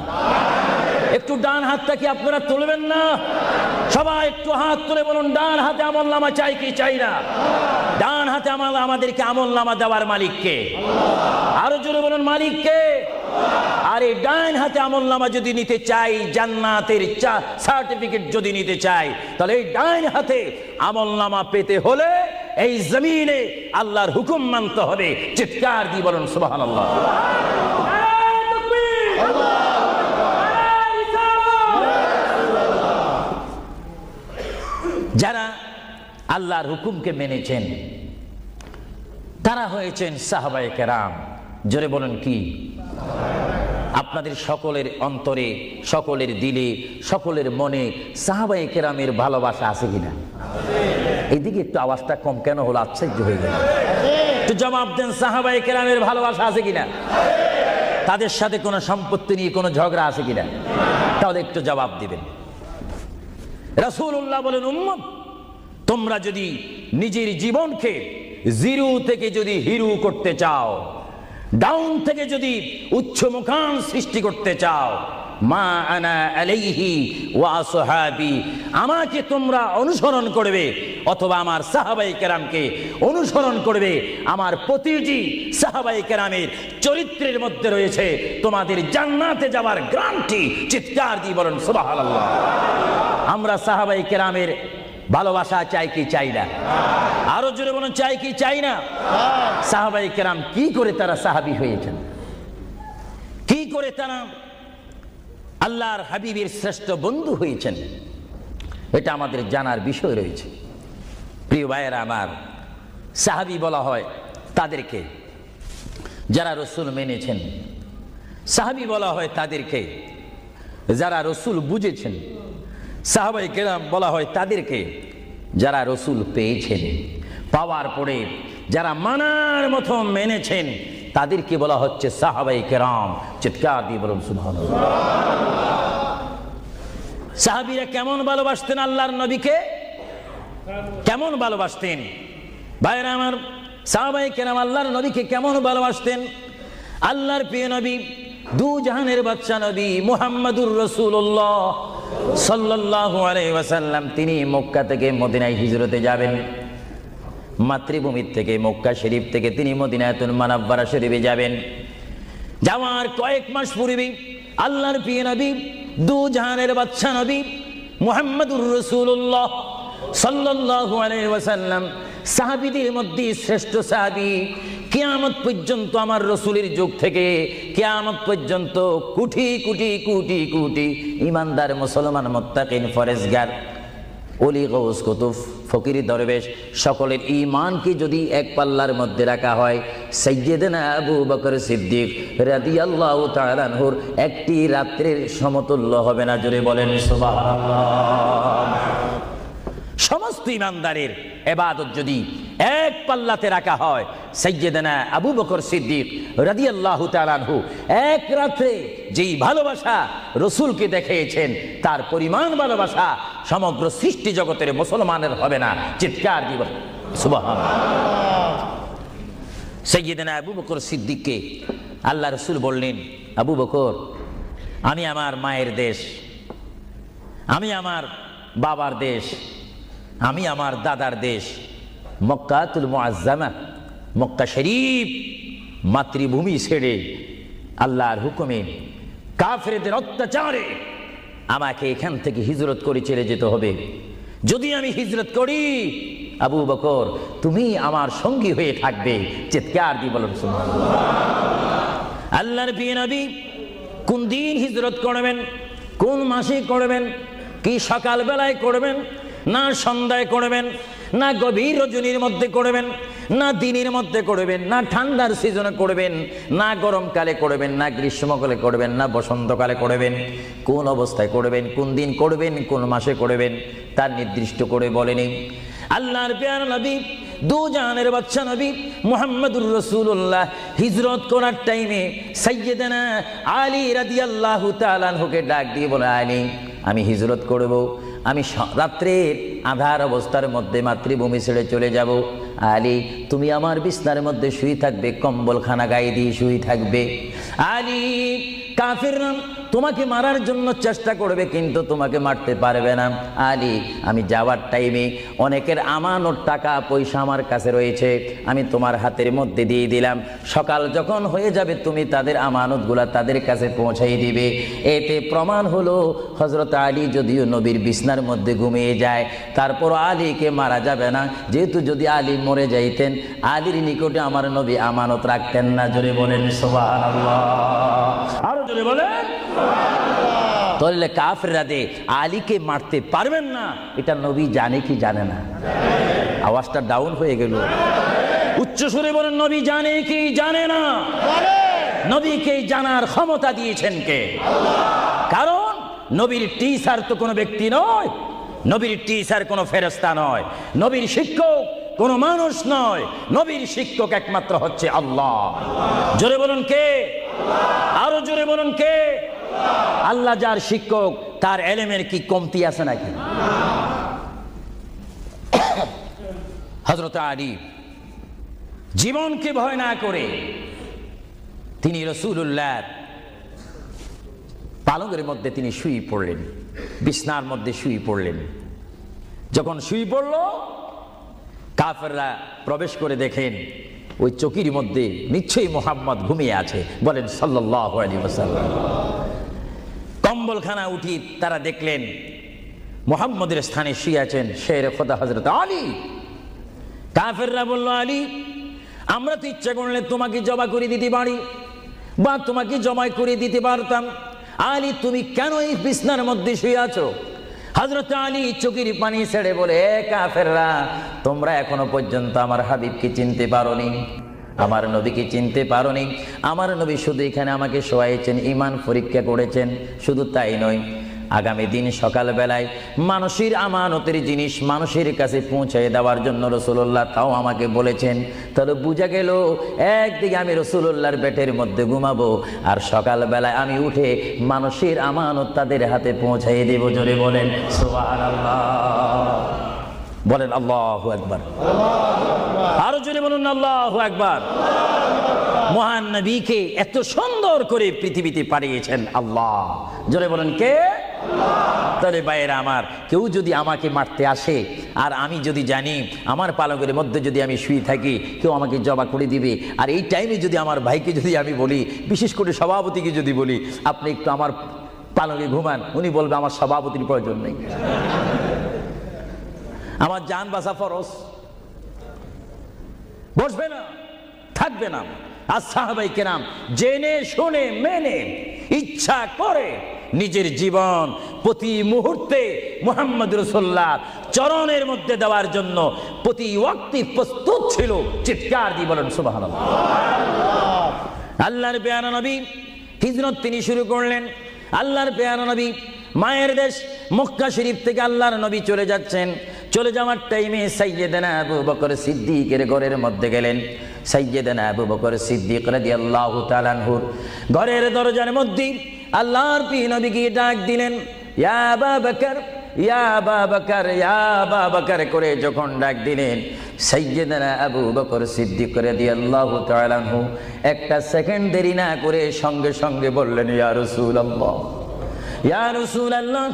একটু ডান হাতটা কি আপনারা তুলবেন না? সবাই একটু হাত তুলে বলুন, ডান হাতে আমলনামা চাই কি চাই না? ডান হাতে আমাদেরকে আমলনামা দেওয়ার মালিক কে? আরো জোরে বলুন, মালিক কে? আর এই ডান হাতে আমলনামা যদি নিতে চাই, জান্নাতের সার্টিফিকেট যদি নিতে চাই, তাহলে এই ডান হাতে আমলনামা পেতে হলে এই জমিনে আল্লাহর হুকুম মানতে হবে। চিৎকার দিয়ে বলুন সুবহানাল্লাহ। যারা আল্লাহর হুকুমকে মেনেছেন তারা হয়েছেন সাহাবায়ে কেরাম। জোরে বলুন কি? আপনাদের সকলের অন্তরে, সকলের দিলে, সকলের মনে সাহাবায়ে কেরামের ভালোবাসা আছে কিনা? এইদিকে একটু আওয়াজটা কম কেন হলো? আশ্চর্য হয়ে গেল। একটু জবাব দেন, সাহাবায়ে কেরামের ভালোবাসা আছে কিনা? তাদের সাথে কোনো সম্পত্তি নিয়ে কোনো ঝগড়া আছে কিনা? তাহলে একটু জবাব দিবেন। রাসূলুল্লাহ বলেন, উম্মত তোমরা যদি নিজের জীবনকে জিরো থেকে যদি হিরো করতে চাও, ডাউন থেকে যদি উচ্চ মুকাম সৃষ্টি করতে চাও, মা আনা আলাইহি ওয়া আসহাবি, আমাকে তোমরা অনুসরণ করবে অথবা আমার সাহাবায়ে কেরামকে অনুসরণ করবে। আমার প্রতিটি সাহাবায়ে কেরামের চরিত্রের মধ্যে রয়েছে তোমাদের জান্নাতে যাওয়ার গ্যারান্টি। চিৎকার দিয়ে বলেন সুবহানাল্লাহ। আমরা সাহাবায়ে কেরামের ভালোবাসা চাই কি চাই না? আরো জোরে বলুন, চাই কি চাই না? সাহাবায়ে কেরাম কি করে তারা সাহাবী হয়েছেন, কি করে তারা আল্লাহর হাবিবের শ্রেষ্ঠ বন্ধু হয়েছেন, এটা আমাদের জানার বিষয় রয়েছে। প্রিয় ভাইয়েরা আমার, সাহাবী বলা হয় তাদেরকে যারা রসুল মেনেছেন, সাহাবী বলা হয় তাদেরকে যারা রসুল বুঝেছেন, সাহাবায়ে কেরাম বলা হয় তাদেরকে যারা রসুল পেয়েছেন, পাওয়ার পরে যারা মানার মতো মেনেছেন, তাদেরকে বলা হচ্ছে সাহাবায়ে কেরাম। চিৎকার দিয়ে বলুন সুবহানাল্লাহ। সাহাবীরা কেমন ভালোবাসতেন আল্লাহর নবীকে, কেমন ভালোবাসতেন? ভাইরা আমার, সাহাবায়ে কেরাম আল্লাহর নবীকে কেমন ভালোবাসতেন? আল্লাহর প্রিয় নবী, দু জাহানের বাদশা নবী মুহাম্মদুর রাসূলুল্লাহ সাল্লাল্লাহু আলাইহি ওয়াসাল্লাম, তিনি মক্কা থেকে মদিনায় হিজরতে যাবেন। মাতৃভূমি থেকে মক্কা শরীফ থেকে তিনি মদিনাতুল মুনাওয়ারা শরীফে যাবেন। যাওয়ার কয়েক মাস পূর্বে আল্লাহর প্রিয় নবী, দু জাহানের বাদশা নবী মুহাম্মদুর রাসূলুল্লাহ সাল্লাল্লাহু আলাইহি ওয়াসাল্লাম, সাহাবীদের মধ্যে শ্রেষ্ঠ সাহাবী, কিয়ামত পর্যন্ত আমার রসুলের যুগ থেকে কিয়ামত পর্যন্ত কোটি কোটি কোটি কোটি ইমানদার মুসলমান মুত্তাকিন ফরেজগার ওলি গৌস কুতুব ফকির দরবেশ সকলের ঈমানকে যদি এক পাল্লার মধ্যে রাখা হয়, সাইয়্যিদনা আবু বকর সিদ্দিক রাদিয়াল্লাহু তাআলা আনহুর একটি রাত্রের সমতুল্য হবে না। জোরে বলেন সুবহানাল্লাহ। সমস্ত ইমানদারের ইবাদত যদি এক পাল্লাতে রাখা হয়, সাইয়্যিদনা আবু বকর সিদ্দিক রাদিয়াল্লাহু তাআলা আনহু এক রাতে যেই ভালোবাসা রসুলকে দেখিয়েছেন, তার পরিমাণ ভালোবাসা সমগ্র সৃষ্টি জগতের মুসলমানের হবে না। চিৎকার দিব সুবহানাল্লাহ। সাইয়্যিদনা আবু বকর সিদ্দিককে আল্লাহ রসুল বললেন, আবু বকর, আমি আমার মায়ের দেশ, আমি আমার বাবার দেশ, আমি আমার দাদার দেশ মক্কাতুল মুআজ্জামা, মক্কা শরীফ মাতৃভূমি ছেড়ে আল্লাহর হুকুমে কাফেরদের অত্যাচারে আমাকে এখান থেকে হিজরত করে চলে যেতে হবে। যদি আমি হিজরত করি, আবু বকর, তুমি আমার সঙ্গী হয়ে থাকবে। চিৎকার দিয়ে বলুন সুবহানাল্লাহ। আল্লাহর প্রিয় নবী কোন দিন হিজরত করবেন, কোন মাসে করবেন, কি সকাল বেলায় করবেন, না সন্ধ্যায় করবেন, না গভীর রজনীর মধ্যে করবেন, না দিনের মধ্যে করবেন, না ঠান্ডার সিজনে করবেন, না গরমকালে করবেন, না গ্রীষ্মকালে করবেন, না বসন্তকালে করবেন, কোন অবস্থায় করবেন, কোন দিন করবেন, কোন মাসে করবেন, তার নির্দিষ্ট করে বলেনি। আল্লাহর প্রিয় নবী, দু জাহানের বাদশা নবী মুহাম্মদুর রাসূলুল্লাহ হিজরত করার টাইমে সাইয়্যিদানা আলী রাদিয়াল্লাহু তাআলা আনহুকে ডাক দিয়ে বলে, আলী, আমি হিজরত করব, আমি রাত্রের আধার অবস্থার মধ্যে মাতৃভূমি ছেড়ে চলে যাব। আলী, তুমি আমার বিছনার মধ্যে শুয়ে থাকবে, কম্বলখানা গায়ে দিয়ে শুয়ে থাকবে। আলী, কাফিররা তোমাকে মারার জন্য চেষ্টা করবে, কিন্তু তোমাকে মারতে পারবে না। আলী, আমি যাওয়ার টাইমে অনেকের আমানত টাকা পয়সা আমার কাছে রয়েছে, আমি তোমার হাতের মধ্যে দিয়ে দিলাম। সকাল যখন হয়ে যাবে, তুমি তাদের আমানতগুলা তাদের কাছে পৌঁছাই দিবে। এতে প্রমাণ হলো হযরত আলী যদিও নবীর বিছনার মধ্যে ঘুমিয়ে যায়, তারপর আলীকে মারা যাবে না, যেহেতু যদি আলী মরে যাইতেন, আলীর নিকটে আমার নবী আমানত রাখতেন না। জোরে বলেন সুবহানাল্লাহ। আরো জোরে বলেন। তাহলে কাফেররা যে আলীকে মারতে পারবেন না, এটা নবী জানে কি জানে না? আওয়াজটা ডাউন হয়ে গেল। উচ্চ সুরে বলেন, নবী জানে কি জানে না? নবীকে জানার ক্ষমতা দিয়েছেন কে? কারণ নবীর টিচার তো কোনো ব্যক্তি নয়, নবীর টিচার কোনো ফেরেশতা নয়, নবীর শিক্ষক কোনো মানুষ নয়, নবীর শিক্ষক একমাত্র হচ্ছে আল্লাহ। জোরে বলুন কে? আরো জোরে বলুন কে? আল্লাহ যার শিক্ষক, তার এলেমের কি কমতি আছে নাকি? হযরত আলী জীবনকে ভয় না করে তিনি রাসূলুল্লাহ পালঙ্কের মধ্যে তিনি শুয়ে পড়লেন, বিছনার মধ্যে শুয়ে পড়লেন। যখন শুয়ে পড়ল, কাফেররা প্রবেশ করে দেখেন ওই চকির মধ্যে নিশ্চয়ই মুহাম্মদ ঘুমিয়ে আছে। বলেন সাল্লাল্লাহু আলাইহি ওয়াসাল্লাম। কম্বলখানা উঠি তারা দেখলেন মুহাম্মদের স্থানে শুয়ে আছেন শের খোদা হযরত আলী। কাফেররা বলল, আলী, আমরা তো ইচ্ছা করলে তোমাকে জবা করে দিতে পারি বা তোমাকে জবাই করে দিতে পারতাম। আলী, তুমি কেন এই বিছনার মধ্যে শুয়ে আছো? হযরত আলী চোখের পানি ছেড়ে বলে, কাফেররা, তোমরা এখনো পর্যন্ত আমার হাবিবকে চিনতে পারোনি, আমার নবীকে চিনতে পারোনি। আমার নবী শুধু এখানে আমাকে শোয়াইছেন, ঈমান পরীক্ষা করেছেন। শুধু তাই নয়, আগামী দিন সকালবেলায় মানুষের আমানতের জিনিস মানুষের কাছে পৌঁছে দেওয়ার জন্য রাসূলুল্লাহ তাও আমাকে বলেছেন। তাহলে বোঝা গেল, একদিকে আমি রাসূলুল্লাহর পেটের মধ্যে ঘুমাবো, আর সকালবেলায় আমি উঠে মানুষের আমানত তাদের হাতে পৌঁছাই দেব। জোরে বলেন সুবহানাল্লাহ। বলেন আল্লাহু আকবার। আরো জোরে বলুন আল্লাহু আকবার। মহান নবীকে এত সুন্দর করে পৃথিবীতে পাঠিয়েছেন আল্লাহ। জোরে বলেন কে? তাহলে ভাইয়েরা আমার, কেউ যদি আমাকে মারতে আসে আর আমি যদি জানি আমার পালকের মধ্যে যদি আমি শুয়ে থাকি, কেউ আমাকে জবা করে দিবে, আর এই টাইমে যদি আমার ভাইকে যদি আমি বলি, বিশেষ করে সভাপতিকে যদি বলি আপনি একটু আমার পালকে ঘুমান, উনি বলবে আমার সভাপতির প্রয়োজন নেই, আমার জান বাঁচা ফরজ, বসবে না, থাকবে না। আর সাহাবায়ে কেরাম জেনে শুনে মেনে ইচ্ছা করে নিজের জীবন প্রতি মুহূর্তে মুহাম্মদ রাসূলুল্লাহ চরণের মধ্যে দেওয়ার জন্য প্রতি ওয়াক্তে প্রস্তুত ছিল। চিৎকার দিয়ে বলেন সুবহানাল্লাহ। আল্লাহর পেয়ারা নবী হিজরত তিনি শুরু করলেন। আল্লাহর পেয়ারা নবী মায়ের দেশ মক্কা শরীফ থেকে আল্লাহর নবী চলে যাচ্ছেন। চলে যাওয়ার টাইমে সাইয়্যিদানা আবু বকর সিদ্দিকের ঘরের মধ্যে গেলেন। সাইয়্যিদানা আবু বকর সিদ্দিক রাদিয়াল্লাহু তাআলা আনহু ঘরের দরজার মধ্যে আল্লাহর প্রিয় নবীকে ডাক দিলেন, ইয়া আবু বকর, ইয়া আবু বকর, ইয়া আবু বকর করে যখন ডাক দিলেন, সাইয়্যিদানা আবু বকর সিদ্দিক রাদিয়াল্লাহু তাআলা আনহু একটা সেকেন্ড দেরি না করে সঙ্গে সঙ্গে বললেন, ইয়া রাসূলুল্লাহ, ইয়া রাসূলুল্লাহ।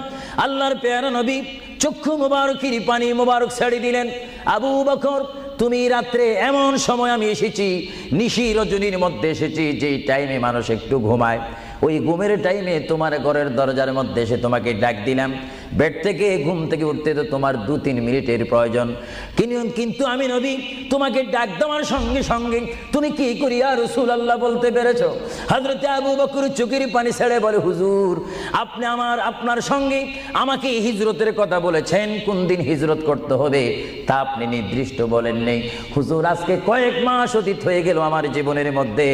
আল্লাহর পেয়ারা নবী চক্ষু মুবারকের পানি মুবারক ছেড়ে দিলেন, আবু বকর, তুমি রাত্রে এমন সময় আমি এসেছি, নিশি রজনীর মধ্যে এসেছি, যেই টাইমে মানুষ একটু ঘুমায়, ওই ঘুমের টাইমে তোমার ঘরের দরজার মধ্যে এসে তোমাকে ডাক দিলাম। বেড থেকে ঘুম থেকে উঠতে তো তোমার 2-3 মিনিটের প্রয়োজন, কিন্তু আমি নবী তোমাকে ডাক দেওয়ার সঙ্গে সঙ্গে তুমি কি করিয়া রাসূলুল্লাহ বলতে পেরেছো? হযরত আবু বকর চোখের পানি ছেড়ে বলে, হুজুর, আপনি আপনার সঙ্গে আমাকে হিজরতের কথা বলেছেন, কোন দিন হিজরত করতে হবে তা আপনি নির্দিষ্ট বলেন নেই। হুজুর, আজকে কয়েক মাস অতীত হয়ে গেল আমার জীবনের মধ্যে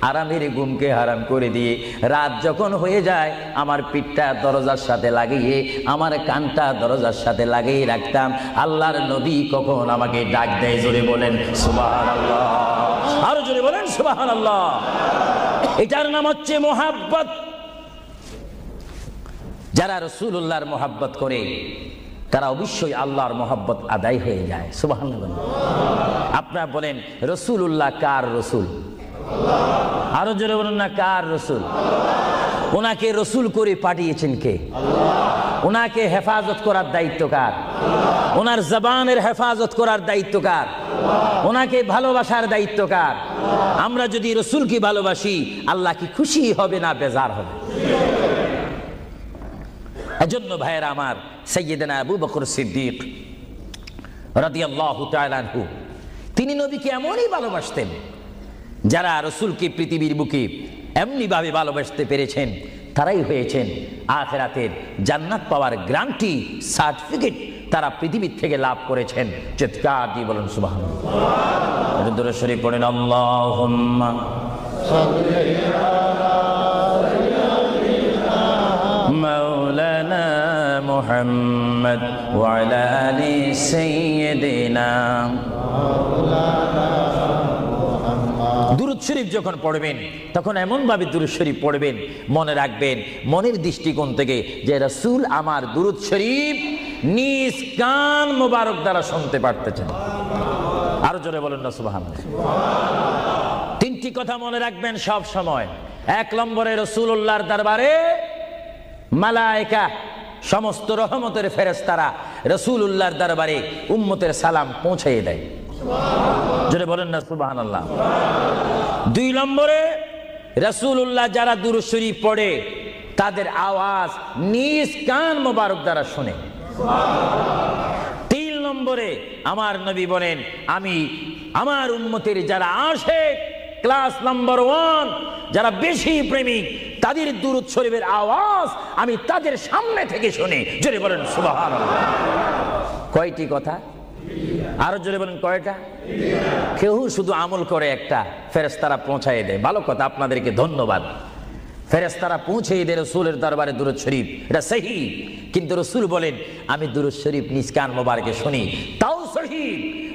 আরামের ঘুমকে হারাম করে দিয়ে রাত যখন হয়ে যায় আমার পিঠটা দরজার সাথে লাগিয়ে আমার কানটা দরজার সাথে লাগিয়ে রাখতাম। আল্লাহর নবী কখন আমাকে ডাক দেয়, জোরে বলেন সুবহানাল্লাহ। আরো জোরে বলেন সুবহানাল্লাহ। এটার নাম হচ্ছে মোহাব্বত। যারা রাসূলুল্লাহর মোহাব্বত করে তারা অবশ্যই আল্লাহর মোহাব্বত আদায় হয়ে যায়। সুবহানাল্লাহ। আপনারা বলেন রাসূলুল্লাহ কার রাসূল? আরো জোরে বলুন না, কার রাসূল? ওনাকে রাসূল করে পাঠিয়েছেন কে? ওনাকে হেফাজত করার দায়িত্ব কার? ওনার জবানের হেফাজত করার দায়িত্ব কার? ওনাকে ভালোবাসার দায়িত্ব কার? আমরা যদি রাসূলকে ভালোবাসি, আল্লাহ কি খুশি হবে না বেজার হবে? এজন্য ভাইয়েরা আমার, সাইয়্যিদানা আবু বকর সিদ্দিক রাদিয়াল্লাহু তাআলা আনহু তিনি নবীকে এমনই ভালোবাসতেন, যারা রাসূলকে পৃথিবীর বুকে এমনি ভাবে ভালোবাসতে পেরেছেন তারাই হয়েছেন আখিরাতের জান্নাত পাওয়ার গ্যারান্টি সার্টিফিকেট তারা পৃথিবীর থেকে লাভ করেছেন। চিৎকার দিয়ে বলেন সুবহানাল্লাহ। দরুদ শরীফ পড়েন, আল্লাহুম্মা সাল্লি আলা মাওলানা মুহাম্মদ ওয়া আলা আলি সাইয়্যিদিনা। দুরূদ শরীফ যখন পড়বেন তখন এমন ভাবে দুরূদ শরীফ পড়বেন, মনে রাখবেন মনের দৃষ্টিকোণ থেকে যে রাসূল আমার দুরূদ শরীফ নিজ কান মোবারক দ্বারা শুনতে পারতেছেন। আরো জোরে বলেন না সুবহানাল্লাহ। তিনটি কথা মনে রাখবেন সব সময়। 1 নম্বরে রাসূলুল্লাহর দরবারে মালায়েকা, সমস্ত রহমতের ফেরেশতারা রাসূলুল্লাহর দরবারে উম্মতের সালাম পৌঁছিয়ে দেয়। জোরে বলেন না সুবহানাল্লাহ। 2 নম্বরে রাসূলুল্লাহ যারা দুরূদ শরীফ পড়ে তাদের আওয়াজ নিজ কান মোবারক দ্বারা শুনে। 3 নম্বরে আমার নবী বলেন, আমি আমার উম্মতের যারা আশিক, ক্লাস নাম্বার 1, যারা বেশি প্রেমিক, তাদের দুরূদ শরীফের আওয়াজ আমি তাদের সামনে থেকে শুনি। জোরে বলেন সুবহানাল্লাহ। কয়টি কথা? আরো জোরে বলেন কয়টা? কেউ শুধু আমল করে একটা, ফেরেশতারা পৌঁছায় দেয়। ভালো কথা, আপনাদেরকে ধন্যবাদ। ফেরেশতারা পৌঁছে দেয় রাসূলের দরবারে দুরূদ শরীফ, এটা সহি। কিন্তু রাসূল বলেন আমি দুরূদ শরীফ নিজ কান মোবারকে শুনি, তাও সহি।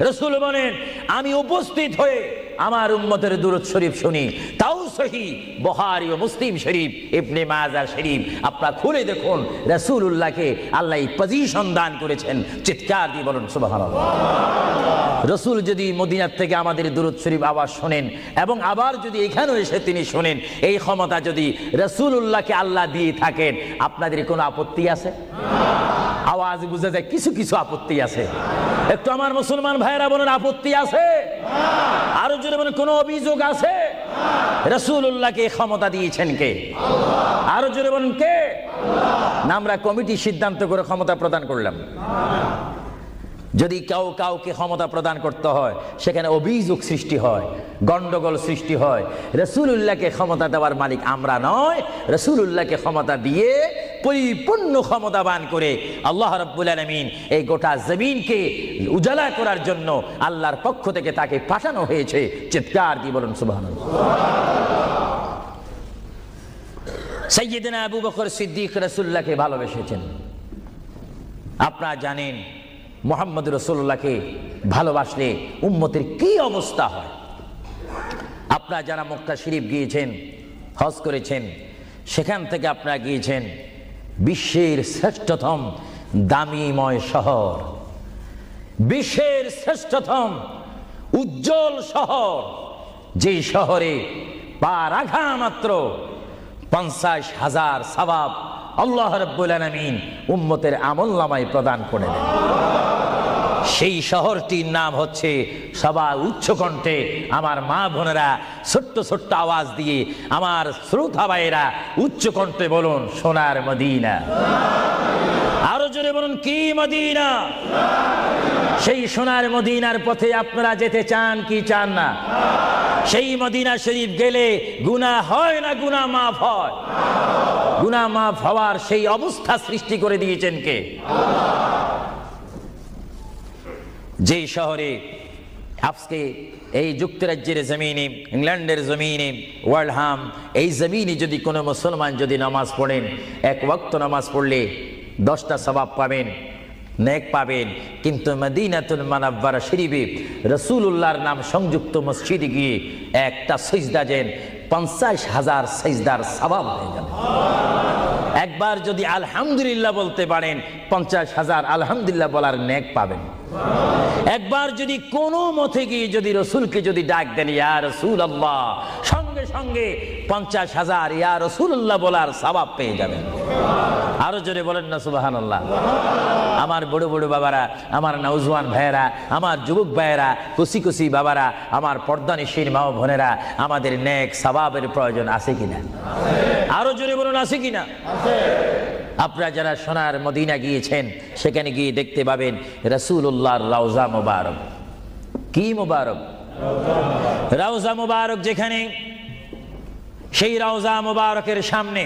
রাসূল বলেন আমি উপস্থিত হয়ে আমার উম্মতের দুরূদ শরীফ শুনি, তাও সহি। বুখারী ও মুসলিম শরীফ, ইবনে মাজাহ শরীফ, আপনারা খুলে দেখুন। রাসূলুল্লাহকে আল্লাহ পজিশন দান করেছেন। চিৎকার দিয়ে বলুন সুবহানাল্লাহ। রাসূল যদি মদিনা থেকে আমাদের দুরূদ শরীফ আওয়াজ শুনেন এবং আবার যদি এখানেও এসে তিনি শুনেন, এই ক্ষমতা যদি রাসূলুল্লাহকে আল্লাহ দিয়ে থাকেন, আপনাদের কোনো আপত্তি আছে? আওয়াজ বুঝে যায় কিছু কিছু আপত্তি আছে। একটু আমার মুসলমান ভাইরা বলেন আপত্তি আছে? আরো জোরে বলেন কোনো অভিযোগ আছে? রাসূলুল্লাহকে ক্ষমতা দিয়েছেন কে? আরো জোরে বলেন কে? না আমরা কমিটি সিদ্ধান্ত করে ক্ষমতা প্রদান করলাম। যদি কাউকে ক্ষমতা প্রদান করতে হয়, সেখানে অভিযোগ সৃষ্টি হয়, গন্ডগোল সৃষ্টি হয়। রাসূলুল্লাহকে ক্ষমতা দেওয়ার মালিক আমরা নয়। রাসূলুল্লাহকে ক্ষমতা দিয়ে পরিপূর্ণ ক্ষমতাবান করে আল্লাহ রাব্বুল আলামিন এই গোটা জমিনকে উজালা করার জন্য আল্লাহর পক্ষ থেকে তাকে পাঠানো হয়েছে। চিৎকার দিয়ে বলুন সুবহানাল্লাহ। সাইয়্যিদনা আবু বকর সিদ্দিক রাসূলুল্লাহকে ভালোবেসেছেন। আপনারা জানেন মুহাম্মদ রাসূলুল্লাহকে ভালোবাসলে উম্মতের কি অবস্থা হয়। আপনারা যারা মক্কা শরীফ গিয়েছেন, হজ করেছেন, সেখান থেকে আপনারা গিয়েছেন বিশ্বের শ্রেষ্ঠতম দামিময় শহর, বিশ্বের শ্রেষ্ঠতম উজ্জ্বল শহর, যে শহরে পা রাখা মাত্র 50,000 সওয়াব আল্লাহ রাব্বুল আলামিন উম্মতের আমলনামায় প্রদান করে দেন। সেই শহরটির নাম হচ্ছে, সবাই উচ্চ কণ্ঠে আমার মা বোনেরা ছোট্ট ছোট্ট আওয়াজ দিয়ে, আমার শ্রোতা ভাইয়েরা উচ্চ কণ্ঠে বলুন সোনার মদিনা। আরো জোরে বলুন কি মদিনা? সেই সোনার মদিনার পথে আপনারা যেতে চান কি চান না? সেই মদিনা শরীফ গেলে গুনাহ হয় না গুনাহ মাফ হয়? গুনাহ মাফ হওয়ার সেই অবস্থা সৃষ্টি করে দিয়েছেন কে? যে শহরে আজকে এই যুক্তরাজ্যের জমিনে, ইংল্যান্ডের জমিনে, ওয়ার্ল্ডহাম, এই জমিনে যদি কোনো মুসলমান যদি নামাজ পড়েন, 1 ওয়াক্ত নামাজ পড়লে 10টা সওয়াব পাবেন, নেক পাবেন। কিন্তু মদিনাতুল মুনাওয়ারা শরীফে রাসূলুল্লাহর নাম সংযুক্ত মসজিদে গিয়ে একটা সিজদা দেন, 50,000 সিজদার সওয়াব হয়ে যাবে। একবার যদি আলহামদুলিল্লাহ বলতে পারেন, 50,000 আলহামদুলিল্লাহ বলার নেক পাবেন। একবার যদি কোনো মতে গিয়ে যদি রাসূলকে যদি ডাক দেন ইয়া রাসূলুল্লাহ, সঙ্গে সঙ্গে 50,000 ইয়া রাসূলুল্লাহ বলার সওয়াব পেয়ে যাবেন। আরো জোরে বলেন না সুবহানাল্লাহ। আমার বড় বড় বাবারা, আমার নওজওয়ান ভাইয়েরা, আমার যুবক ভাইয়েরা, কুসি কুসি বাবারা, আমার পর্দানিশীন মা ও বোনেরা, আমাদের নেক সওয়াবের প্রয়োজন আছে কিনা? আরো জোরে বলুন আছে কিনা? আপনারা যারা সোনার মদিনা গিয়েছেন, সেখানে গিয়ে দেখতে পাবেন রাসূলুল্লাহর রওজা মুবারক। কি মুবারক? রওজা মুবারক। যেখানে সেই রওজা মুবারকের সামনে,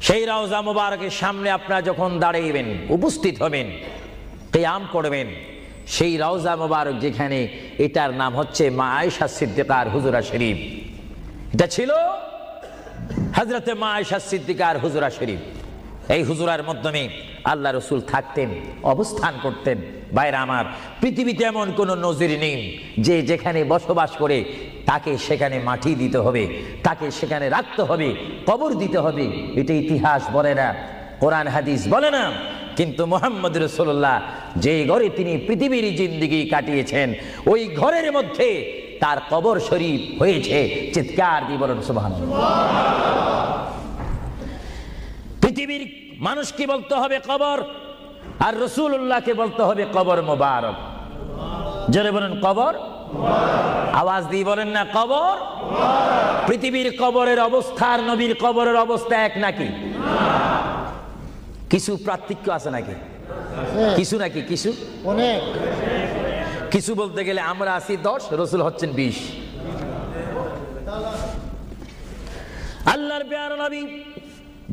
সেই রওজা মুবারকের সামনে আপনারা যখন দাঁড়াইবেন, উপস্থিত হবেন, কিয়াম করবেন, সেই রওজা মুবারক যেখানে, এটার নাম হচ্ছে মা আয়েশা সিদ্দিকার হুজুরা শরীফ। এটা ছিল হযরতে মা আয়েশা সিদ্দিকার হুজুরা শরীফ। এই হুজুরার মাধ্যমে আল্লাহ রাসূল থাকতেন, অবস্থান করতেন। ভাইরা আমার, পৃথিবীতে এমন কোনো নজির নেই যে যেখানে বসবাস করে তাকে সেখানে মাটি দিতে হবে, তাকে সেখানে রাখতে হবে, কবর দিতে হবে। এটা ইতিহাস বলে না, কোরআন হাদিস বলে না। কিন্তু মুহাম্মদ রাসূলুল্লাহ যে ঘরে তিনি পৃথিবীর জিন্দেগি কাটিয়েছেন, ওই ঘরের মধ্যে তার কবর শরীফ হয়েছে। চিৎকার দিয়ে বলুন সুবহানাল্লাহ। পৃথিবীর মানুষকে বলতে হবে কবর, আর রাসূলুল্লাহকে বলতে হবে কবর মোবারক। জোরে বলেন কবর, আওয়াজ দিয়ে বলেন না কবর। পৃথিবীর কবরের অবস্থা আর নবীর কবরের অবস্থা এক নাকি? কিছু পার্থক্য আছে নাকি? কিছু নাকি? কিছু অনেক। কিছু বলতে গেলে আমরা আছি 10, রাসূল হচ্ছেন 20। আল্লাহর প্যারা নবী,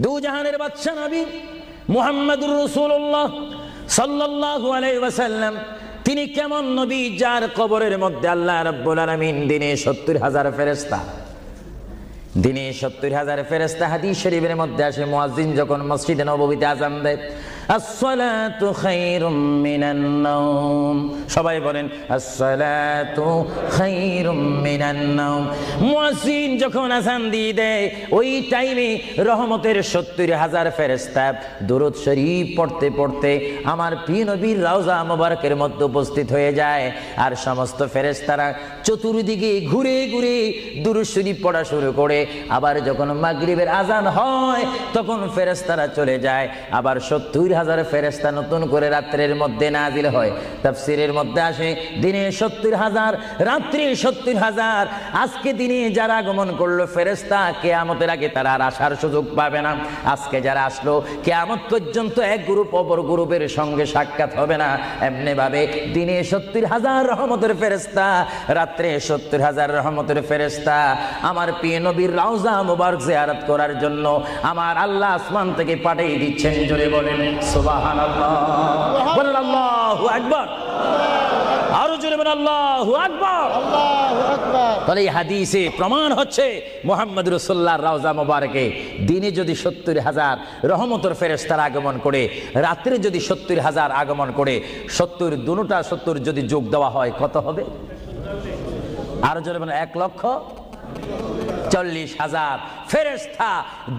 দু জাহানের বাদশা নবী মুহাম্মদুর রাসূলুল্লাহ সাল্লাল্লাহু আলাইহি ওয়াসাল্লাম, তিনি কেমন নবী যার কবরের মধ্যে আল্লাহ রাব্বুল আলামিন দিনে 70,000 ফেরেশতা, দিনে 70,000 ফেরেশতা। হাদিস শরীফের মধ্যে আসে মুয়াজ্জিন যখন মসজিদে নববীতে আযান দেয়, আসসালাতু খায়রুম মিনান নাওম, সবাই বলেন আসসালাতু খায়রুম মিনান নাওম। মুয়াজ্জিন যখন আযান দিয়ে দেয়, ওই টাইমে রহমতের 70,000 ফেরেশতা দুরূদ শরীফ পড়তে পড়তে আমার প্রিয় নবীর রওজা মোবারকের মধ্যে উপস্থিত হয়ে যায়। আর সমস্ত ফেরেশতারা চতুর্দিকে ঘুরে ঘুরে দুরূদ শরীফ পড়া শুরু করে। আবার যখন মাগরিবের আযান হয়, তখন ফেরেশতারা চলে যায়। আবার 70,000 ফেরেশতা নতুন করে রাত্রের মধ্যে নাজিল হয়। তাফসীরের মধ্যে আসে দিনে 70,000, রাত্রে 70,000। আজকে দিনে যারা আগমন করলো ফেরেশতা, কিয়ামতের আগে তারা আর আসার সুযোগ পাবে না। আজকে যারা আসলো, কিয়ামত পর্যন্ত এক গ্রুপ অপর গ্রুপের সঙ্গে সাক্ষাৎ হবে না। এমনি ভাবে দিনে 70,000 রহমতের ফেরেশতা, রাত্রে 70,000 রহমতের ফেরেশতা আমার প্রিয় নবীর রওজা মুবারক জিয়ারত করার জন্য আমার আল্লাহ আসমান থেকে পাঠিয়ে দিচ্ছেন। জোরে বলেন সুবহানাল্লাহ, বলেন আল্লাহু আকবার, আরো জোরে বলেন আল্লাহু আকবার, আল্লাহু আকবার। তাহলে এই হাদিসে প্রমাণ হচ্ছে মুহাম্মদ রাসূলুল্লাহর রওজা মুবারকে দিনে যদি 70,000 রহমতের ফেরেশতারা আগমন করে, রাত্রে যদি 70,000 আগমন করে, 70 দুটোটা 70 যদি যোগ দেওয়া হয় কত হবে? আরো জোরে বলেন 1,40,000 ফেরেশতা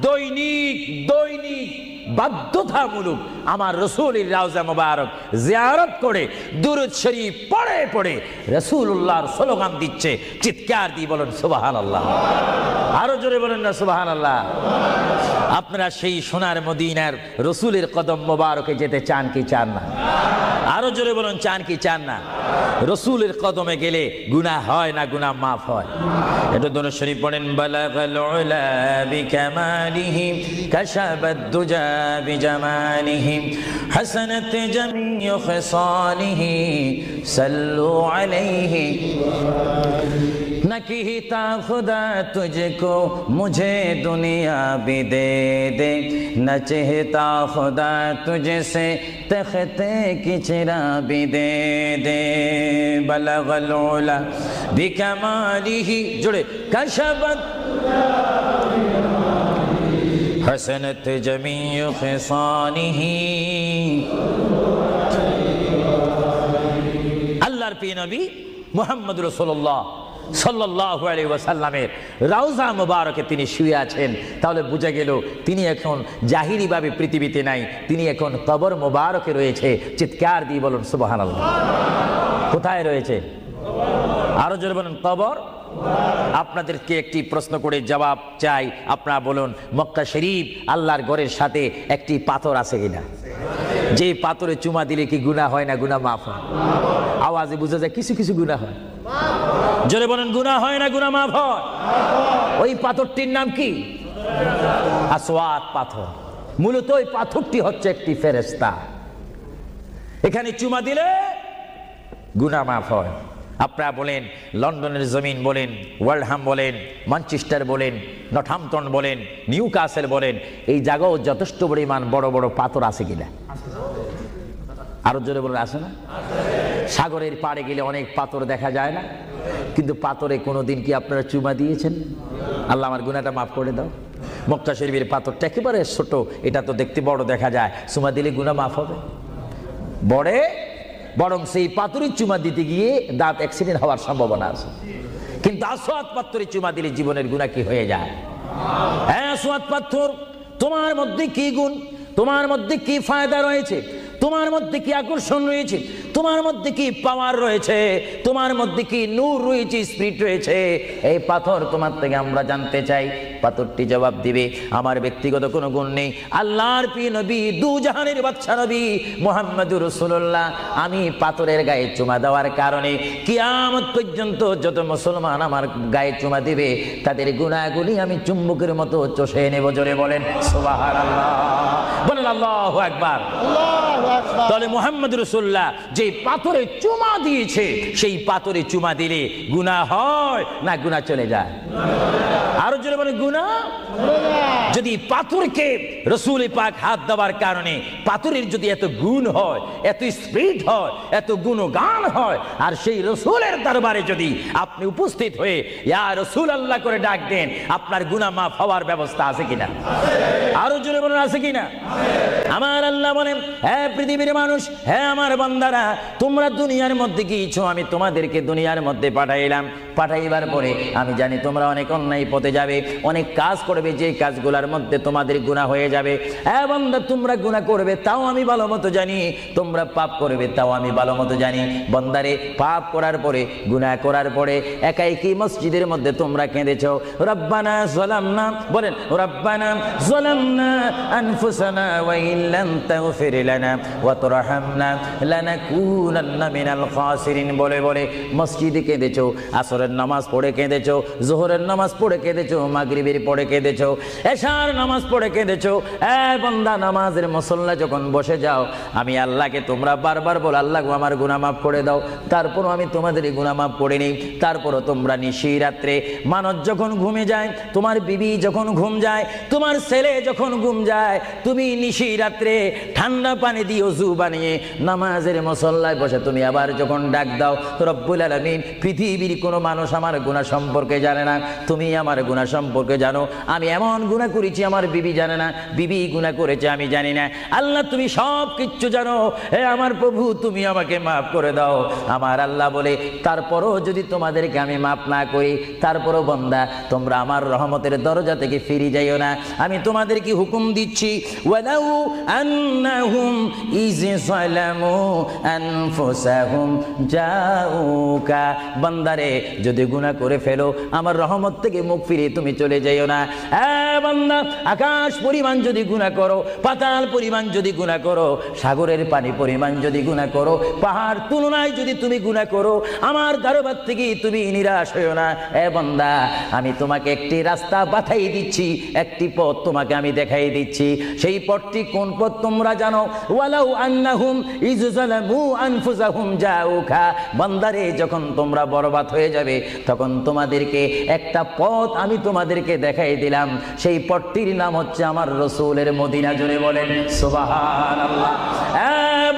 দৈনিক দৈনিক বাধ্যতামূলক আমার রাসূলের রওজা মুবারক জিয়ারত করে দুরূদ শরীফ পড়ে পড়ে রাসূলুল্লাহর স্লোগান দিচ্ছে। চিৎকার দিয়ে বলেন সুবহানাল্লাহ, আরো জোরে বলেন না সুবহানাল্লাহ। আপনারা সেই সোনার মদিনার রাসূলের কদম মুবারকে যেতে চান কি চান না? আরো জোরে বলেন চান কি চান না? রাসূলের কদমে গেলে গুনাহ হয় না, গুনাহ মাফ হয়। এটা দুরূদ শরীফ পড়েন, বালাগাল উলা বিকামালিহি কাশাবাদ দুজা বিজামালিহি হাসানাত জামিউ খিসালিহি সাল্লু আলাইহি न कहता खुदा तुझको मुझे दुनिया भी दे दे, न चाहता खुदा तुझसे तख्ते की चिरा भी दे दे। बलगल उला बिकमालिही जुड़े कशबत हसनत जमीउ खिसालिही। अल्लाहर प्रिय नबी মুহাম্মদ রাসূলুল্লাহ সাল্লাল্লাহু আলাইহি ওয়াসাল্লামের রওজা মুবারকে তিনি শুয়ে আছেন। তাহলে বোঝা গেল তিনি এখন জাহিরি ভাবে পৃথিবীতে নাই, তিনি এখন কবর মুবারকে রয়েছে। চিৎকার দিয়ে বলুন সুবহানাল্লাহ। কোথায় রয়েছে? আরো জোরে বলুন কবর। আপনাদেরকে একটি প্রশ্ন করে জবাব চাই, আপনারা বলুন মক্কা শরীফ আল্লাহর ঘরের সাথে একটি পাথর আছে কিনা? যে পাথরে চুমা দিলে কি গুনাহ হয় না গুনাহ মাফ হয়? আওয়াজে বোঝা যায় কিছু কিছু গুনাহ হয়। জোরে বলেন গুনাহ হয় না গুনাহ মাফ হয়? ওই পাথরটির নাম কি? আসওয়াদ পাথর। মূলত ওই পাথরটি হচ্ছে একটি ফেরেশতা। এখানে চুমা দিলে গুনাহ মাফ হয়। আপনারা বলেন লন্ডনের জমিন বলেন, ওয়ার্ল্ডহাম বলেন, ম্যানচেস্টার বলেন, নর্থহ্যাম্পটন বলেন, নিউ কাসেল বলেন, এই জায়গাও যথেষ্ট পরিমাণ বড় বড় পাথর আছে কিনা? আরো জোরে বলেন আছে না? সাগরের পাড়ে গেলে অনেক পাথর দেখা যায় না? কিন্তু পাথরে কোনোদিন কি আপনারা চুমা দিয়েছেন? আল্লাহ আমার গুনাহটা মাফ করে দাও। মক্কা শরীফের পাথরটা একেবারে ছোট, এটা তো দেখতে বড় দেখা যায়, চুমা দিলে গুনাহ মাফ হবে? বড়ে বরং সেই পাথরের চুমা দিতে গিয়ে দাঁত অ্যাক্সিডেন্ট হওয়ার সম্ভাবনা আছে। কিন্তু আসওয়াদ পাথরে চুমা দিলে জীবনের গুনাহ কি হয়ে যায়? হ্যাঁ আসওয়াদ পাথর, তোমার মধ্যে কি গুণ, তোমার মধ্যে কি ফায়দা রয়েছে, তোমার মধ্যে কি আকর্ষণ রয়েছে, তোমার মধ্যে কি পাওয়ার রয়েছে, তোমার মধ্যে কি নূর রয়েছে, স্পিরিট রয়েছে, এই পাথর তোমার থেকে আমরা জানতে চাই। পাথরটি জবাব দিবে, আমার ব্যক্তিগত কোনো গুণ নেই, আল্লাহর প্রিয় নবী, দু জাহানের বাদশা নবী মুহাম্মদুর রাসূলুল্লাহ, আমি পাথরের গায়ে চুমা দেওয়ার কারণে কিয়ামত পর্যন্ত যত মুসলমান আমার গায়ে চুমা দিবে তাদের গুনাহগুলি আমি চুম্বকের মতো চষে নেব। জোরে বলেন সুবহানাল্লাহ, বলেন আল্লাহু আকবার। তাহলে মুহাম্মদ রাসূলুল্লাহ যে পাথরে চুমা দিয়েছে, সেই পাথরে চুমা দিলে গুনাহ হয় না গুনাহ চলে যায়? আরো জোরে বলেন গুনাহ। যদি পাথরকে রাসূল পাক হাত দেওয়ার কারণে পাথরের যদি এত গুণ হয়, এত স্পিরিট হয়, এত গুণগান হয়, আর সেই রাসূলের দরবারে যদি আপনি উপস্থিত হয়ে ইয়া রাসূলুল্লাহ করে ডাক দেন, আপনার গুনাহ মাফ হওয়ার ব্যবস্থা আছে কিনা? আরো জোরে বলেন আছে কিনা? আমার আল্লাহ বলেন, হে পৃথিবীর মানুষ, হে আমার বান্দারা, তোমরা দুনিয়ার মধ্যে গিয়েছো, আমি তোমাদেরকে দুনিয়ার মধ্যে পাঠাইলাম। পাঠাইবার পরে আমি জানি তোমরা অনেক অন্যায় পথে যাবে, অনেক কাজ করবে, যে কাজগুলোর মধ্যে তোমাদের গুনাহ হয়ে যাবে। হে বান্দা, তোমরা গুনাহ করবে তাও আমি ভালো মতো জানি, তোমরা পাপ করবে তাও আমি ভালো মতো জানি। বান্দারে, পাপ করার পরে, গুনাহ করার পরে একাই কি মসজিদের মধ্যে তোমরা কেঁদেছো, রব্বানা যালামনা, বলেন রব্বানা যালামনা আনফুসানা ওয়া ইল্লাম তাগফির লানা ওয়া তুরহামনা লানাকুনান্না মিনাল খাসিরিন বলে বলে মসজিদে কেঁদেছো, আসরের নামাজ পড়ে কেঁদেছো, যোহরের নামাজ পড়ে কেঁদেছো, মাগরিবের পড়ে কেঁদেছো, এশার নামাজ পড়ে কেঁদেছো। এ বান্দা, নামাজের মুসল্লা যখন বসে যাও, আমি আল্লাহকে তোমরা বারবার বল, আল্লাহ আমার গুনাহ মাফ করে দাও, তারপরও আমি তোমাদের গুনাহ মাফ করে নিই। তারপরও তোমরা নিশি রাত্রে, মানুষ যখন ঘুমে যায়, তোমার বিবি যখন ঘুম যায়, তোমার ছেলে যখন ঘুম যায়, তুমি নিশি রাত্রে ঠান্ডা পানি দিয়ে ওযু বানিয়ে নামাজের মুসল্লায় বসে তুমি আবার যখন ডাক দাও, রব্বুল আলামিন, পৃথিবীর কোনো মানুষ আমার গুনাহ সম্পর্কে জানে না, তুমি আমার গুনাহ সম্পর্কে জানো। আমি এমন গুনাহ করেছি আমার বিবি জানে না, বিবি গুনাহ করেছে আমি জানি না। আল্লাহ, তুমি সব কিচ্ছু জানো, হে আমার প্রভু, তুমি আমাকে মাফ করে দাও। আমার আল্লাহ বলে, তারপরও যদি তোমাদেরকে আমি মাফ না করি, তারপরও বান্দা, তোমরা আমার রহমতের দরজা থেকে ফিরে যাইও না। আমি তোমাদেরকে হুকুম দিচ্ছি, ওয়ালাউ আন্নাহুম ইয যালামু আনফুসাহুম জাউকা, বান্দারে, যদি গুনাহ করে ফেলো, আমার রহমত থেকে মুখ ফিরে তুমি চলে যাইও না। বান্দা, আকাশ পরিমাণ যদি গুনাহ করো, পাতাল পরিমাণ যদি গুনাহ করো, সাগরের পানি পরিমাণ যদি গুনাহ করো, পাহাড় তুলনায় যদি তুমি গুনাহ করো, আমার দরবার থেকে তুমি নিরাশ হইও না। বান্দা, আমি তোমাকে একটি রাস্তা বাতাই দিচ্ছি, একটি পথ তোমাকে আমি দেখাই দিচ্ছি। সেই পথটি কোন পথ তোমরা জানো? ওয়ালাউ আন্নাহুম ইয যালামু আনফুসাহুম জাউকা, বান্দারে, যখন তোমরা বরবাদ হয়ে যাবে, তখন তোমাদেরকে একটা পথ আমি তোমাদেরকে দেখাই দিলাম। সেই পথটির নাম হচ্ছে আমার রাসূলের মদিনা। জোরে বলেন সুবহানাল্লাহ।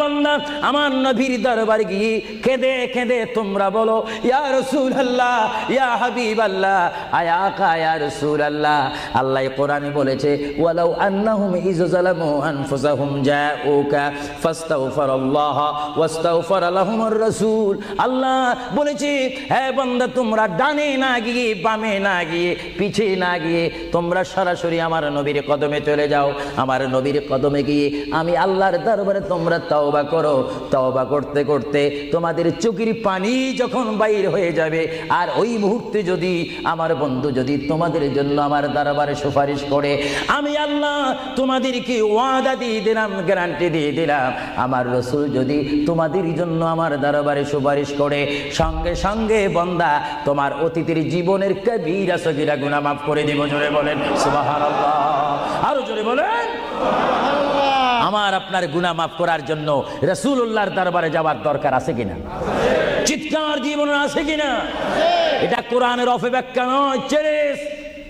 বান্দা, আমার নবীর দরবার গিয়ে কেঁদে কেঁদে তোমরা বলো, ইয়া রাসূলুল্লাহ, ইয়া হাবিবাল্লাহ, আয়াকা ইয়া রাসূলুল্লাহ। আল্লাহ কোরআনে বলেছে, ওয়ালাউ আন্নাহুম ইয যালামু আনফুসাহুম জাউকা ফাস্তাগফিরুল্লাহ ওয়াস্তাগফারা লাহুমুর রাসূল। আল্লাহ বলেছে, হে বান্দা, তোমরা ডানে না গিয়ে, বামে না গিয়ে, পিছে না গিয়ে, তোমরা সরাসরি আমার নবীর কদমে চলে যাও। আমার নবীর কদমে গিয়ে আমি আল্লাহর দরবারে তোমরা তওবা করো। তওবা করতে করতে তোমাদের চোখের পানি যখন বাইর হয়ে যাবে, আর ওই মুহূর্তে যদি আমার বন্ধু যদি তোমাদের জন্য আমার দরবারে সুপারিশ করে, আমি আল্লাহ তোমাদেরকে ওয়াদা দিয়ে দিলাম, গ্যারান্টি দিয়ে দিলাম, আমার রাসূল যদি তোমাদের জন্য আমার দরবারে সুপারিশ করে, সঙ্গে সঙ্গে বান্দা, তোমার অতীতের জীবনের কবিরা সগীরা গুনাহ মাফ করে দেব। জোরে বলেন সুবহানাল্লাহ। আরো জোরে বলেন সুবহানাল্লাহ। আমার আপনার গুনাহ মাফ করার জন্য রাসূলুল্লাহর দরবারে যাওয়ার দরকার আছে কিনা? চিৎকার জীবন আছে কিনা? এটা কোরআনের অপব্যাখ্যা নয়, চেরেস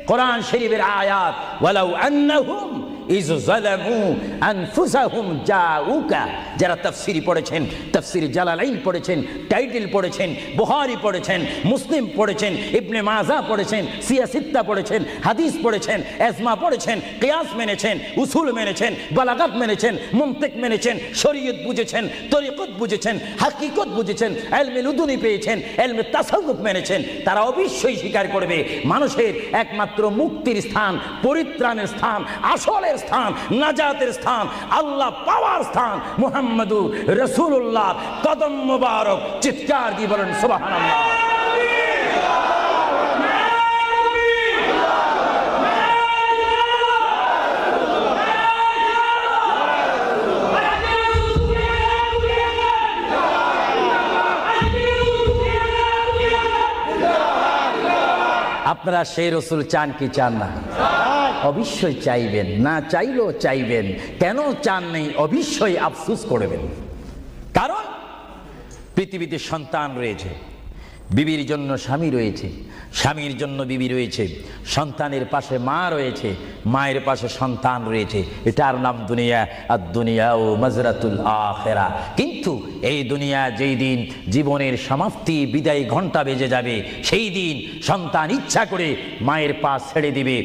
কোরআন শরীফের আয়াত। ওয়ালাউ আন্নাহুম ইয যালামু আনফুসাহুম জাউকা, যারা তাফসীর পড়েছেন, তাফসীর জালালাইন পড়েছেন, টাইটেল পড়েছেন, বুখারী পড়েছেন, মুসলিম পড়েছেন, ইবনে মাজাহ পড়েছেন, সিয়াসিত্তা পড়েছেন, হাদিস পড়েছেন, ইজমা পড়েছেন, কিয়াস মেনেছেন, উসুল মেনেছেন, বালাগাত মেনেছেন, মুনতিক মেনেছেন, শরীয়ত বুঝেছেন, তরিকত বুঝেছেন, হাকিকত বুঝেছেন, ইলমে লুদুনি পেয়েছেন, ইলমে তাসাউফ মেনেছেন, তারা অবশ্যই স্বীকার করবে মানুষের একমাত্র মুক্তির স্থান, পরিত্রাণের স্থান, আসলের স্থান, নাজাতের স্থান, আল্লাহ পাওয়ার স্থান মুহাম্মাদুর রাসূলুল্লাহ কদম মুবারক। চিৎকার দিয়ে বলেন সুবহানাল্লাহ। আপনারা সেই রসুল চান কি চান না? অবশ্যই চাইবেন, না চাইলেও চাইবেন। কেন চান নেই অবশ্যই আফসোস করবেন। কারণ পৃথিবীতে সন্তান রয়েছে, বিবির জন্য স্বামী রয়েছে, স্বামীর জন্য বিবি রয়েছে, সন্তানের পাশে মা রয়েছে, মায়ের পাশে সন্তান রয়েছে। এটার নাম দুনিয়া। আর দুনিয়া ও মাজরাতুল আখিরা। কিন্তু এই দুনিয়া যেই দিন জীবনের সমাপ্তি, বিদায় ঘন্টা বেজে যাবে, সেই দিন সন্তান ইচ্ছা করে মায়ের পাশ ছেড়ে দিবে,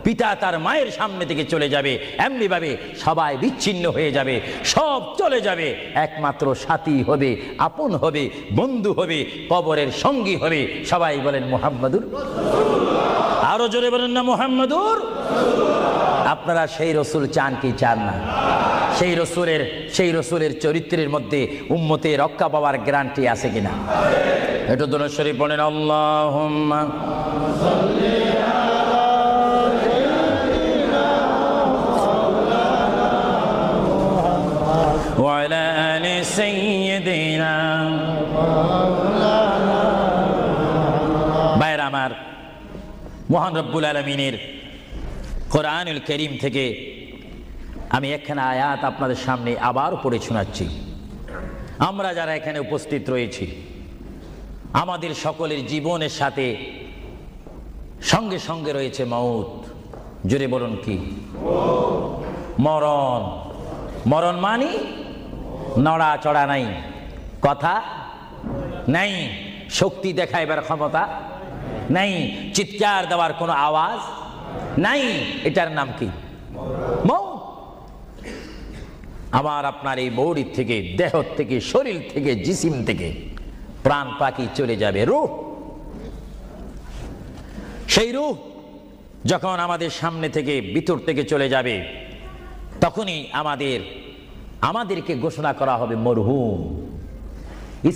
পিতা তার মায়ের সামনে থেকে চলে যাবে। এমনি ভাবে সবাই বিচ্ছিন্ন হয়ে যাবে, সব চলে যাবে। একমাত্র সাথী হবে, আপন হবে, বন্ধু হবে, কবরের সঙ্গী হবে। সবাই বলেন মুহাম্মাদুর। আরো জোরে বলেন না মুহাম্মাদুর। আপনারা সেই রসুল চান কি চান না? সেই রসুলের চরিত্রের মধ্যে উম্মতের রক্ষা পাওয়ার গ্যারান্টি আছে কিনা? একটু দুরূদ শরীফ পড়েন। আল্লাহুম্মা وعلى آل سيدنا। ভাইরা আমার, মহান রব্বুল আলামিনের কোরআনুল কারীম থেকে আমি একখানা আয়াত আপনাদের সামনে আবার পড়ে শোনাচ্ছি। আমরা যারা এখানে উপস্থিত রয়েছি, আমাদের সকলের জীবনের সাথে সঙ্গে সঙ্গে রয়েছে মউত। জোরে বলুন কি? মরণ। মরণ মানে নড়া চড়া নাই, কথা নাই, শক্তি দেখাইবার ক্ষমতা নাই, চিৎকার দেওয়ার কোনো আওয়াজ নাই। এটার নাম কি? মউত। আমার আপনার এই বডির থেকে, দেহ থেকে, শরীর থেকে, জিসিম থেকে প্রাণ পাখি চলে যাবে, রূহ। সেই রূহ যখন আমাদের সামনে থেকে, ভিতর থেকে চলে যাবে, তখনই আমাদেরকে ঘোষণা করা হবে মরহুম।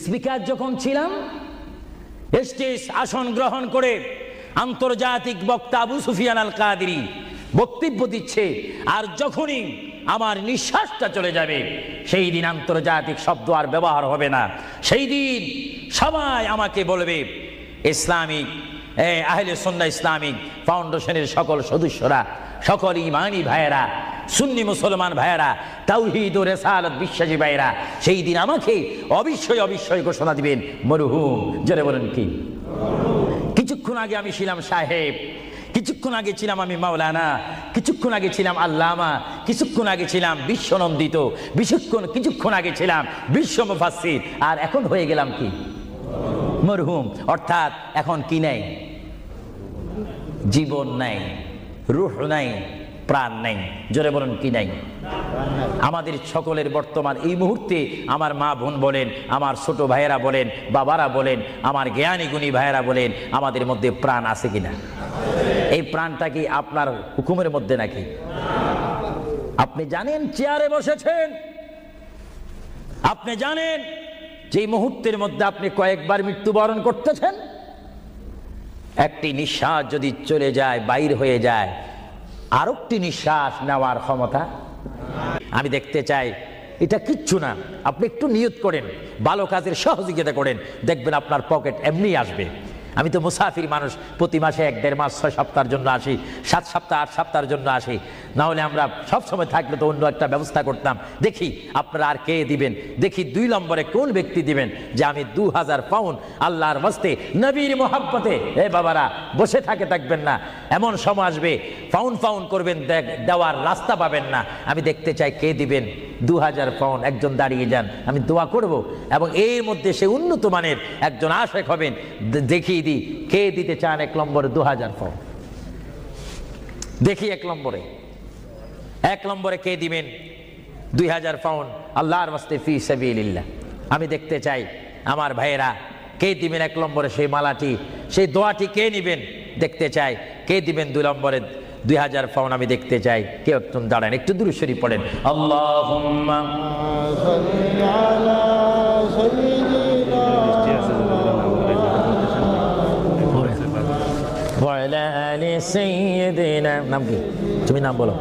স্পিকার যখন ছিলাম, স্টেজ আসন গ্রহণ করে আন্তর্জাতিক বক্তা আবু সুফিয়ান আল কাদেরী বক্তব্য দিচ্ছে, আর যখনই আমার নিঃশ্বাসটা চলে যাবে, সেই দিন আন্তর্জাতিক শব্দ আর ব্যবহার হবে না। সেই দিন সবাই আমাকে বলবে, ইসলামিক আহলে সুন্নাহ ইসলামিক ফাউন্ডেশনের সকল সদস্যরা, সকল ইমানি ভাইয়েরা, সুন্নি মুসলমান ভাইয়েরা, তাওহীদ ও রিসালাত বিশ্বাসী ভাইয়েরা, সেই দিন আমাকে অবশ্যই ঘোষণা দিবেন মরহুম। জোরে বলেন কি? কিছুক্ষণ আগে আমি ছিলাম সাহেব, কিছুক্ষণ আগে ছিলাম আমি মাওলানা, কিছুক্ষণ আগে ছিলাম আল্লামা, কিছুক্ষণ আগে ছিলাম বিশ্বনন্দিত, কিছুক্ষণ আগে ছিলাম বিশ্ব মুফাসসির, আর এখন হয়ে গেলাম কি? মরহুম। অর্থাৎ এখন কি নাই? জীবন নাই, রূহ নাই, প্রাণ নাই। জোরে বলুন কি নাই? আমাদের সকলের বর্তমান এই মুহূর্তে আমার মা বোন বলেন, আমার ছোট ভাইয়েরা বলেন, বাবারা বলেন, আমার জ্ঞানী গুণী ভাইয়েরা বলেন, আমাদের মধ্যে প্রাণ আছে কিনা? এই প্রাণটা কি আপনার হুকুমের মধ্যে নাকি? আপনি জানেন চেয়ারে বসেছেন, আপনি জানেন যে মুহূর্তের মধ্যে আপনি কয়েকবার মৃত্যুবরণ করতেছেন। একটি নিঃশ্বাস যদি চলে যায়, বাইর হয়ে যায়, আরেকটি নিঃশ্বাস নেওয়ার ক্ষমতা আমি দেখতে চাই। এটা কিচ্ছু না, আপনি একটু নিয়ত করেন, ভালো কাজের সহযোগিতা করেন, দেখবেন আপনার পকেট এমনি আসবে। আমি তো মুসাফির মানুষ, প্রতি মাসে 1-1.5 মাস 6 সপ্তাহের জন্য আসি, 7 সপ্তাহ 8 সপ্তাহের জন্য আসি। না হলে আমরা সব সময় থাকলে তো অন্য একটা ব্যবস্থা করতাম। দেখি আপনারা আর কে দিবেন, দেখি 2 নম্বরে কোন ব্যক্তি দিবেন যে আমি 2000 পাউন্ড আল্লাহর ওয়াস্তে নবীর মোহাব্বতে। এ বাবারা, বসে থাকবেন না, এমন সময় আসবে পাউন্ড করবেন, দেওয়ার রাস্তা পাবেন না। আমি দেখতে চাই কে দিবেন 2000 পাউন্ড। একজন দাঁড়িয়ে যান, আমি দোয়া করব, এবং এর মধ্যে সে উন্নত মানের একজন আশেক হবেন। দেখিয়ে দিই কে দিতে চান 1 নম্বরে 2000 পাউন্ড। দেখি 1 নম্বরে কে দিবেন 2000 পাউন্ড আল্লাহর ওয়াস্তে ফি সাবিলিল্লাহ। আমি দেখতে চাই আমার ভাইয়েরা কে দিবেন 1 নম্বরে সেই মালাটি, সেই দোয়াটি কে নেবেন। দেখতে চাই কে দিবেন 2 নম্বরে 2000 পাউন্ড আমি দেখতে চাই। কেউ একজন দাঁড়ান, একটু দুরূদ শরীফ পড়েন। আল্লাহুম্মা সাল্লি আলা সাইয়্যিদিনা ওয়া আলা আলি সাইয়্যিদিনা। নাম কি? তুমি নাম বলো।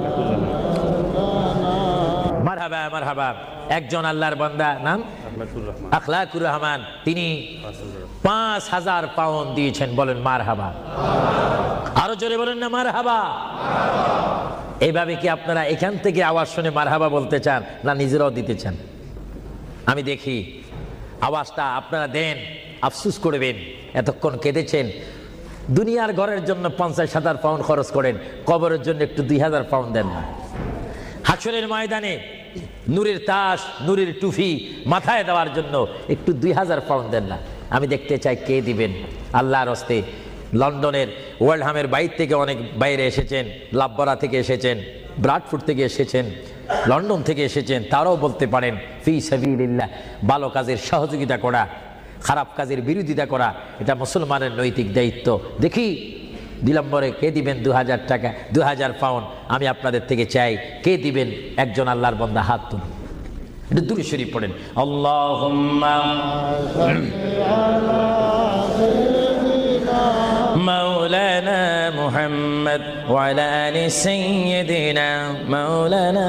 মারহাবা মারহাবা। একজন আল্লাহর বান্দা, নাম আখলাকুর রহমান, তিনি 5000 পাউন্ড দিয়েছেন। বলেন মারহাবা। আরো জোরে বলেন না মারহাবা। এইভাবে কি আপনারা এখান থেকে আওয়াজ শুনে মারহাবা বলতে চান, না নিজেরাও দিতে চান? আমি দেখি আওয়াজটা আপনারা দেন, আফসোস করবেন। এতক্ষণ কেঁদেছেন, দুনিয়ার ঘরের জন্য 50,000 পাউন্ড খরচ করেন, কবরের জন্য একটু 2000 পাউন্ড দেন না। হাশরের ময়দানে নূরের তাজ, নূরের টুফি মাথায় দেওয়ার জন্য একটু 2000 পাউন্ড দেন না। আমি দেখতে চাই কে দিবেন আল্লাহর হস্তে। লন্ডনের ওয়েলহামের বাইর থেকে অনেক বাইরে এসেছেন, লাভবরা থেকে এসেছেন, ব্রাডফোর্ড থেকে এসেছেন, লন্ডন থেকে এসেছেন। তারাও বলতে পারেন ফি সাবিলিল্লাহ, ভালো কাজের সহযোগিতা করা, খারাপ কাজের বিরোধিতা করা, এটা মুসলমানের নৈতিক দায়িত্ব। দেখি 2 নম্বরে কে দিবেন 2000 টাকা, 2000 পাউন্ড আমি আপনাদের থেকে চাই। কে দিবেন? একজন আল্লাহর বান্দা হাত তুলুন, একটু দুরূদ শরীফ পড়েন। আল্লাহুম্মা মাওলানা মুহাম্মদ ওয়া আলা আলি সাইয়্যিদিনা মাওলানা।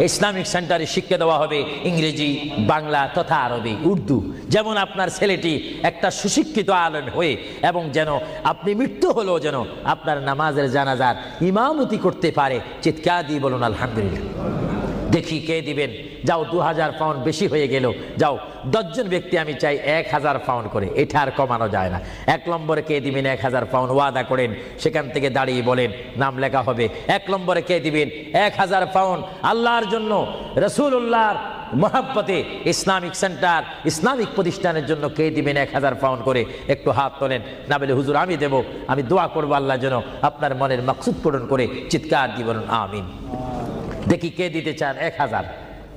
ইসলামিক সেন্টারে শিক্ষা দেওয়া হবে ইংরেজি, বাংলা তথা আরবি, উর্দু। যেমন আপনার ছেলেটি একটা সুশিক্ষিত আলেম হয়ে, এবং যেন আপনি মৃত্যু হলেও যেন আপনার নামাজের জানাজার ইমামতি করতে পারে। চিৎকার দিয়ে বলুন আলহামদুলিল্লাহ। দেখি কে দিবেন। যাও 2000 পাউন্ড বেশি হয়ে গেল। যাও 10 জন ব্যক্তি আমি চাই 1000 পাউন্ড করে, এটা আর কমানো যায় না। 1 নম্বরে কে দিবেন 1000 পাউন্ড ওয়াদা করেন, সেখান থেকে দাঁড়িয়ে বলেন, নাম লেখা হবে। 1 নম্বরে কে দিবেন 1000 পাউন্ড আল্লাহর জন্য, রাসূলুল্লাহর মহব্বতে ইসলামিক সেন্টার, ইসলামিক প্রতিষ্ঠানের জন্য কে দিবেন 1000 পাউন্ড করে? একটু হাত তোলেন। না বলে হুজুর আমি দেব, আমি দোয়া করবো আল্লাহ যেন আপনার মনের মাকসুদ পূরণ করে। চিৎকার দিয়ে বলুন আমিন। দেখি কে দিতে চান 1000।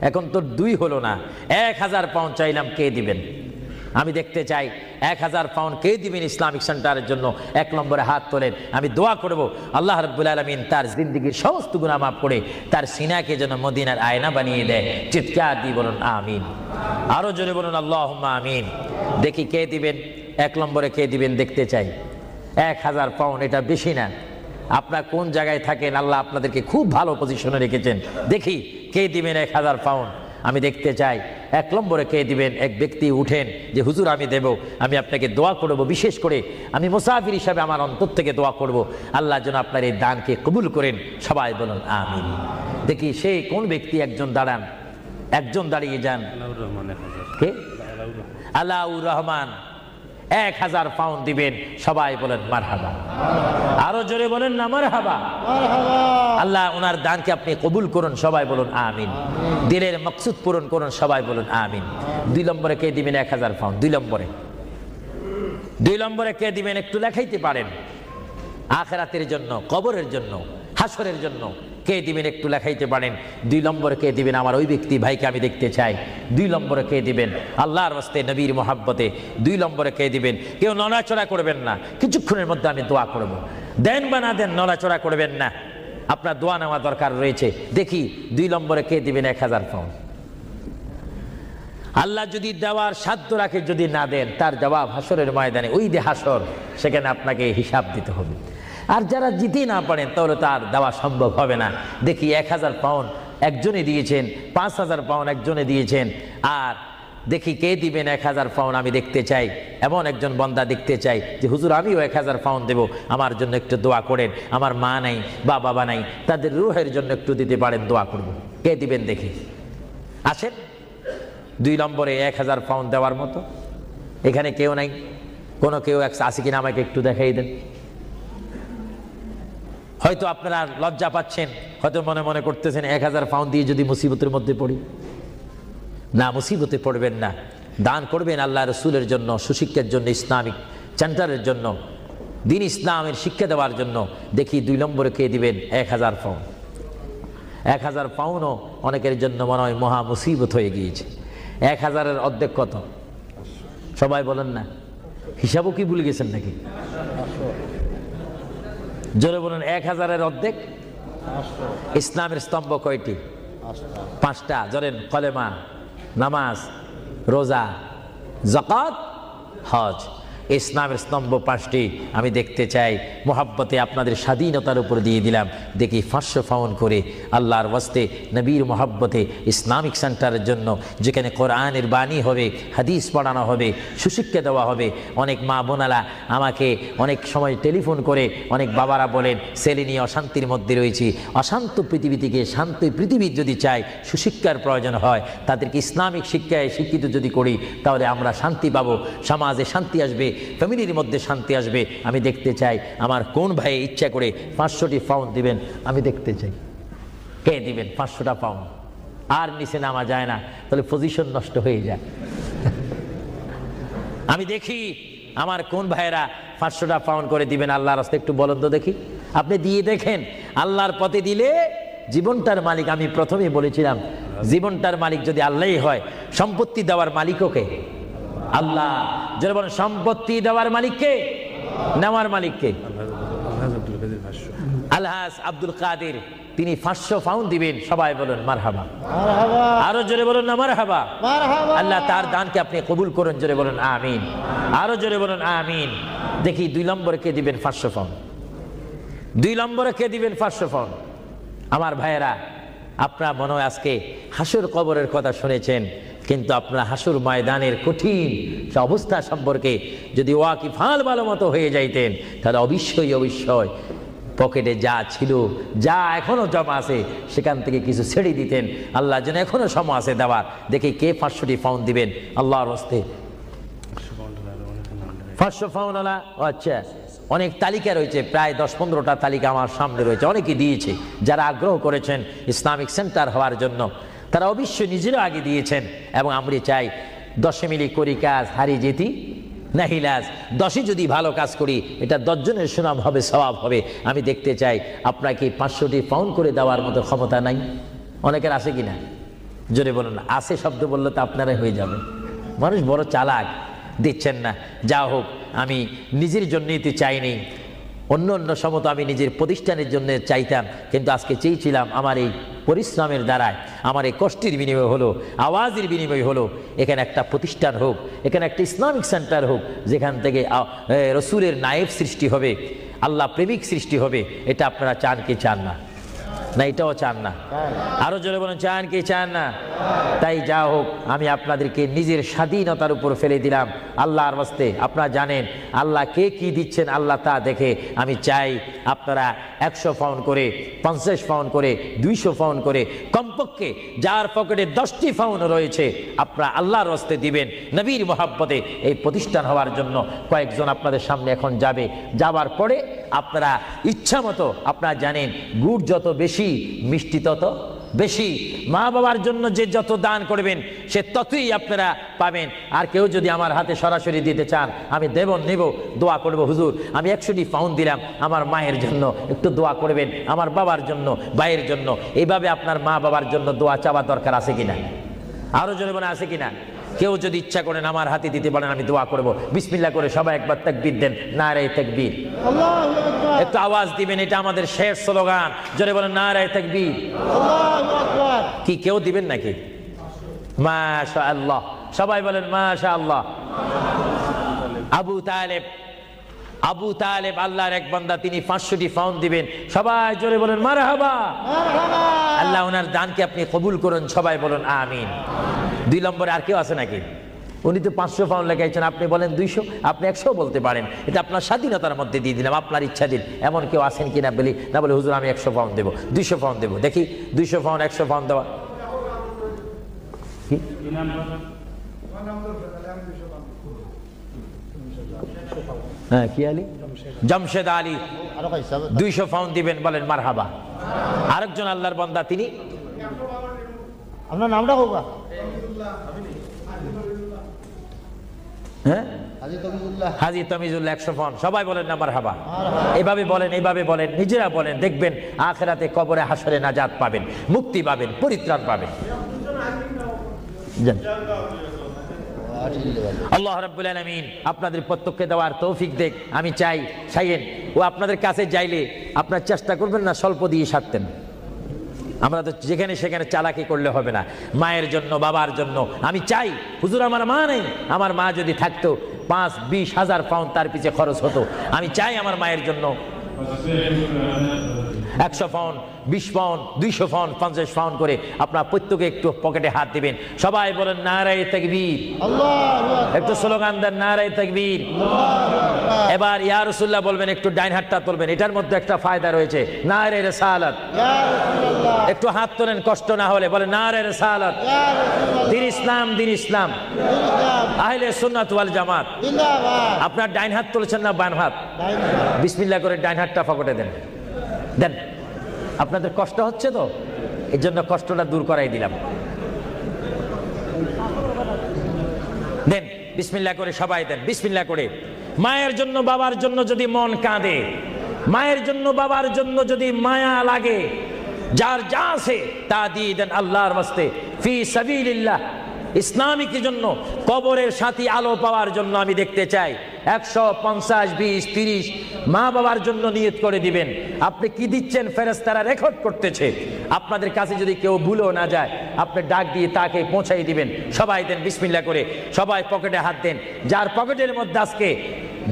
এখন তো 2 হলো না, 1000 পাউন্ড চাইলাম, কে দিবেন? আমি দেখতে চাই 1000 পাউন্ড কে দিবেন ইসলামিক সেন্টারের জন্য? 1 নম্বরে হাত তোলেন। আমি দোয়া করব আল্লাহ রাব্বুল আলামিন তার জিন্দেগীর সমস্ত গুনাহ মাফ করে তার সিনাকে যেন মদিনার আয়না বানিয়ে দেয়। চিৎকার দিয়ে বলুন আমিন। আরো জোরে বলুন আল্লাহুম্মা আমিন। দেখি কে দিবেন 1 নম্বরে কে দিবেন দেখতে চাই। 1000 পাউন্ড এটা বেশি না। আপনার কোন জায়গায় থাকেন, আল্লাহ আপনাদেরকে খুব ভালো পজিশনে রেখেছেন। দেখি কে দিবেন 1000 পাউন্ড আমি দেখতে চাই। 1 নম্বরে কে দিবেন? এক ব্যক্তি উঠেন যে হুজুর আমি দেব, আমি আপনাকে দোয়া করব, বিশেষ করে আমি মুসাফির হিসাবে আমার অন্তর থেকে দোয়া করব আল্লাহ যেন আপনার এই দানকে কবুল করেন। সবাই বলুন আমিন। দেখি সেই কোন ব্যক্তি? একজন দাঁড়ান, একজন দাঁড়িয়ে যান। কে? আলাউর রহমান 1000 পাউন্ড দিবেন। সবাই বলেন মারহাবা। আরো জোরে বলেন না মারহাবা। আল্লাহ ওনার দানকে আপনি কবুল করুন। সবাই বলুন আমিন। দিলের মকসুদ পূরণ করুন। সবাই বলুন আমিন। 2 নম্বরে কে দিবেন 1000 পাউন্ড? 2 নম্বরে কে দিবেন? একটু লেখাইতে পারেন। আখিরাতের জন্য, কবরের জন্য, হাসরের জন্য কে দিবেন? একটু লেখাইতে পারেন। 2 নম্বরে কে দিবেন? আমার ওই ব্যক্তি ভাইকে আমি দেখতে চাই। 2 নম্বরে কে দিবেন? আল্লাহর রাস্তায়, নবীর মহাব্বতে 2 নম্বরে কে দিবেন? কেউ নড়াচড়া করবেন না, কিছুক্ষণের মধ্যে আমি দোয়া করব। দেন বা না দেন, নড়াচড়া করবেন না, আপনার দোয়া নেওয়া দরকার রয়েছে। দেখি 2 নম্বরে কে দিবেন 1000 পাউন্ড? আল্লাহ যদি দেওয়ার সাধ্য রাখে, যদি না দেন তার জবাব হাসরের ময়দানে, ওই যে হাসর, সেখানে আপনাকে হিসাব দিতে হবে। আর যারা জিতে না পারেন তাহলে তার দেওয়া সম্ভব হবে না। দেখি 1000 পাউন্ড একজনে দিয়েছেন, 5000 পাউন্ড একজনে দিয়েছেন। আর দেখি কে দিবেন 1000 পাউন্ড আমি দেখতে চাই। এমন একজন বান্দা দেখতে চাই যে হুজুর আমিও 1000 পাউন্ড দেব, আমার জন্য একটু দোয়া করেন। আমার মা নাই বা বাবা নাই, তাদের রুহের জন্য একটু দিতে পারেন, দোয়া করব। কে দিবেন দেখি? আসেন। 2 নম্বরে 1000 পাউন্ড দেওয়ার মতো এখানে কেউ নাই? কোনো কেউ আছে কিনা আমাকে একটু দেখাই দেন। হয়তো আপনারা লজ্জা পাচ্ছেন, হয়তো মনে মনে করতেছেন 1000 পাউন্ড দিয়ে যদি মুসিবতের মধ্যে পড়ি। না, মুসিবতে পড়বেন না। দান করবেন আল্লাহ রসুলের জন্য, সুশিক্ষার জন্য, ইসলামিক সেন্টারের জন্য, দিন ইসলামের শিক্ষা দেওয়ার জন্য। দেখি 2 নম্বরে কে দিবেন 1000 পাউন্ড? 1000 পাউন্ডও অনেকের জন্য মনে হয় মহা মুসিবত হয়ে গিয়েছে। 1000-এর অর্ধেক কত? সবাই বলেন না। হিসাবও কি ভুলে গেছেন নাকি? জোরে বলেন। 1000-এর অর্ধেক ইসলামের স্তম্ভ কয়টি? 5টা। ধরেন কলেমা, নামাজ, রোজা, যাকাত, হজ। ইসলামের স্তম্ভ 5টি। আমি দেখতে চাই মোহাব্বতে আপনাদের স্বাধীনতার উপর দিয়ে দিলাম, দেখি 500 পাউন্ড করে আল্লাহর ওয়াস্তে নবীর মোহাব্বতে ইসলামিক সেন্টারের জন্য, যেখানে কোরআনের বাণী হবে, হাদিস পড়ানো হবে, সুশিক্ষা দেওয়া হবে। অনেক মা বোনারা আমাকে অনেক সময় টেলিফোন করে, অনেক বাবারা বলেন ছেলে নিয়ে অশান্তির মধ্যে রয়েছি। অশান্ত পৃথিবী থেকে শান্ত পৃথিবীর যদি চাই, সুশিক্ষার প্রয়োজন হয়, তাদেরকে ইসলামিক শিক্ষায় শিক্ষিত যদি করি, তাহলে আমরা শান্তি পাবো, সমাজে শান্তি আসবে, ফ্যামিলির মধ্যে শান্তি আসবে। আমি দেখতে চাই আমার কোন ভাই ইচ্ছা করে 500টি পাউন্ড দিবেন, আমি দেখতে চাই কে দিবেন 500টা পাউন্ড। আর নিচে নামা যায় না, তাহলে পজিশন নষ্ট হয়ে যায়। আমি দেখি আমার কোন ভাইয়েরা 500টা পাউন্ড করে দিবেন আল্লাহর রাস্তায়, একটু বলেন তো দেখি। আপনি দিয়ে দেখেন, আল্লাহর পথে দিলে জীবনটার মালিক, আমি প্রথমেই বলেছিলাম, জীবনটার মালিক যদি আল্লাহই হয়, সম্পত্তি দেওয়ার মালিকও কে? আল্লাহ। যারা বলেন সম্পত্তি দেওয়ার মালিককে, নেওয়ার মালিককে? আলহাজ আব্দুল কাদের, তিনি 500 পাউন্ড দিবেন। সবাই বলেন মারহাবা। আরো জোরে বলুন না মারহাবা। আল্লাহ তার দানকে আপনি কবুল করুন, জোরে বলুন আমিন। আরো জোরে বলুন আমিন। দেখি 2 নম্বরে কে দিবেন 500 পাউন্ড? 2 নম্বরে কে দিবেন 500 পাউন্ড? আমার ভাইয়েরা, আপনারা মনে হয় আজকে হাসুর কবরের কথা শুনেছেন, কিন্তু আপনারা হাসুর ময়দানের কঠিন অবস্থা সম্পর্কে যদি ওয়াকিফাল ভালো মতো হয়ে যাইতেন, তাহলে অবশ্যই অবশ্যই পকেটে যা ছিল, যা এখনো জমা আছে, সেখান থেকে কিছু ছেড়ে দিতেন। আল্লাহ যেন এখনো সময় আছে দেওয়ার। দেখি কে 500টি পাউন্ড দিবেন আল্লাহর হস্তে? 500 পাউন্ড আলা। আচ্ছা, অনেক তালিকা রয়েছে, প্রায় 10-15টা তালিকা আমার সামনে রয়েছে, অনেকে দিয়েছে। যারা আগ্রহ করেছেন ইসলামিক সেন্টার হওয়ার জন্য, তারা অবশ্যই নিজেরা আগে দিয়েছেন। এবং আমরা চাই 10 মিলি করি কাজ, হারি যেতি নাহিলাজ। 10ই যদি ভালো কাজ করি, এটা 10 জনের সুনাম হবে, সওয়াব হবে। আমি দেখতে চাই আপনাকে 500টি পাউন্ড করে দেওয়ার মতো ক্ষমতা নাই? অনেকের আছে কিনা? জোরে বলুন না। আছে শব্দ বললে তো আপনারাই হয়ে যাবে। মানুষ বড় চালাক, দিচ্ছেন না। যা হোক, আমি নিজের জন্যই তো চাইনি, অন্য অন্য সমত আমি নিজের প্রতিষ্ঠানের জন্য চাইতাম, কিন্তু আজকে চেয়েছিলাম আমার এই পরিশ্রমের দ্বারায়, আমার এই কষ্টের বিনিময় হলো, আওয়াজের বিনিময় হলো, এখানে একটা প্রতিষ্ঠান হোক, এখানে একটা ইসলামিক সেন্টার হোক, যেখান থেকে রসুলের নায়েব সৃষ্টি হবে, আল্লাহ প্রেমিক সৃষ্টি হবে। এটা আপনারা চান কি চান না? না এটাও চান না? আরো জোরে বলেন, চান কি চান না? তাই যা হোক, আমি আপনাদেরকে নিজের স্বাধীনতার উপর ফেলে দিলাম আল্লাহর ওয়াস্তে। আপনারা জানেন আল্লাহ কে কি দিচ্ছেন, আল্লাহ তা দেখে। আমি চাই আপনারা 100 পাউন্ড করে, 50 পাউন্ড করে, 200 পাউন্ড করে, কমপক্ষে যার পকেটে 10টি পাউন্ড রয়েছে, আপনারা আল্লাহর ওয়াস্তে দিবেন নবীর মোহাব্বতে এই প্রতিষ্ঠান হওয়ার জন্য। কয়েকজন আপনাদের সামনে এখন যাবে, যাবার পরে আপনারা ইচ্ছা মতো, আপনারা জানেন গুড় যত বেশি, মিষ্টি তত বেশি। মা বাবার জন্য যে যত দান করবেন, সে ততই আপনারা পাবেন। আর কেউ যদি আমার হাতে সরাসরি দিতে চান, আমি দেব, নেব, দোয়া করব, হুজুর আমি 100টি পাউন্ড দিলাম, আমার মায়ের জন্য একটু দোয়া করবেন, আমার বাবার জন্য, ভাইয়ের জন্য। এইভাবে আপনার মা বাবার জন্য দোয়া চাওয়া দরকার আছে কিনা? আরো জোরে বলে আছে কিনা? কেউ যদি ইচ্ছা করেন আমার হাতে দিতে পারেন, আমি দোয়া করব। বিসমিল্লাহ করে সবাই একবার তাকবীর দেন, নারে তাকবীর। আল্লাহু আকবার। একটু আওয়াজ দিবেন, এটা আমাদের শেষ স্লোগান। জোরে বলেন নারে তাকবীর। আল্লাহু আকবার। কি কেউ দিবেন নাকি? মাশাআল্লাহ, সবাই বলেন মাশাআল্লাহ। আবু তালেব আল্লাহর এক বান্দা, তিনি 500টি পাউন্ড দিবেন। সবাই জোরে বলেন মারহাবা। আল্লাহ ওনার দানকে আপনি কবুল করুন, সবাই বলেন আমিন। 2 নম্বরে আর কেউ আছে নাকি? উনি তো 500 পাউন্ড লেখাইছেন, আপনি বলেন 200, আপনি 100 বলতে পারেন। এটা আপনার স্বাধীনতার মধ্যে দিয়ে দিলাম, আপনার ইচ্ছা দিন। এমন কেউ আছেন কিনা বলি না, বলে হুজুর আমি 100 পাউন্ড দেবো, 200 পাউন্ড দেবো। দেখি 200 পাউন্ড, 100 পাউন্ড দেওয়া। হ্যাঁ, কি আলী? জমশেদ আলী 200 পাউন্ড দিবেন, বলেন মারহাবা। আরেকজন আল্লাহর বান্দা, তিনি আপনার নামটা হোক, হ্যাঁ হাজী তমিজুল্লাহ 100 পাউন্ড। সবাই বলেন না মারহাবা। এইভাবে বলেন, এইভাবে বলেন, নিজেরা বলেন, দেখবেন আখিরাতে কবরে হাসরে নাজাত পাবেন, মুক্তি পাবেন, পরিত্রাণ পাবেন। আল্লাহ রাব্বুল আলামিন আপনাদের প্রত্যেককে দেওয়ার তৌফিক দেখ। আমি চাই, চাইয়েন ও আপনাদের কাছে যাইলে আপনার চেষ্টা করবেন না স্বল্প দিয়ে সারতেন। আমরা তো যেখানে সেখানে চালাকি করলে হবে না। মায়ের জন্য, বাবার জন্য আমি চাই, হুজুর আমার মা নেই, আমার মা যদি থাকতো 5-20 হাজার পাউন্ড তার পিছে খরচ হতো। আমি চাই আমার মায়ের জন্য 100 পাউন্ড, 20 পাউন্ড, 200 পাউন্ড, 50 পাউন্ড করে আপনার প্রত্যেকে একটু পকেটে হাত দিবেন। সবাই বলেন নারায়ে তাকবীর, একটু স্লোগান দেন নারায়ে তাকবীর। এবার ইয়া রাসূলুল্লাহ বলবেন, একটু ডাইন হাতটা তুলবেন, এটার মধ্যে একটা ফায়দা রয়েছে, নারায়ে রিসালাত। একটু হাত তোলেন কষ্ট না হলে, বলেন নারায়ে রিসালাত, দিন ইসলাম, দিন ইসলাম, আহলে সুন্নাত ওয়াল জামাত। আপনার ডাইন হাত তুলছেন না বাম হাত? বিসমিল্লাহ করে ডাইন হাতটা পকেটে দেন, দেন। আপনাদের কষ্ট হচ্ছে তো, এই জন্য কষ্টটা দূর করাই দিলাম। দেন বিসমিল্লাহ করে, সবাই দেন বিসমিল্লাহ করে। মায়ের জন্য, বাবার জন্য যদি মন কাঁদে, মায়ের জন্য, বাবার জন্য যদি মায়া লাগে, যার যা আছে তা দিয়ে দেন আল্লাহর ওয়াস্তে, ফি সাবিলিল্লাহ। ইসলামিক জন্য, কবরের সাথী আলো পাওয়ার জন্য আমি দেখতে চাই 150, 20, 30 মা বাবার জন্য নিয়ত করে দিবেন। আপনি কি দিচ্ছেন ফেরেশতারা রেকর্ড করতেছে। আপনাদের কাছে যদি কেউ ভুলেও না যায়, আপনি ডাক দিয়ে তাকে পৌঁছাই দিবেন। সবাই দেন বিসমিল্লাহ করে, সবাই পকেটে হাত দেন। যার পকেটের মধ্যে আজকে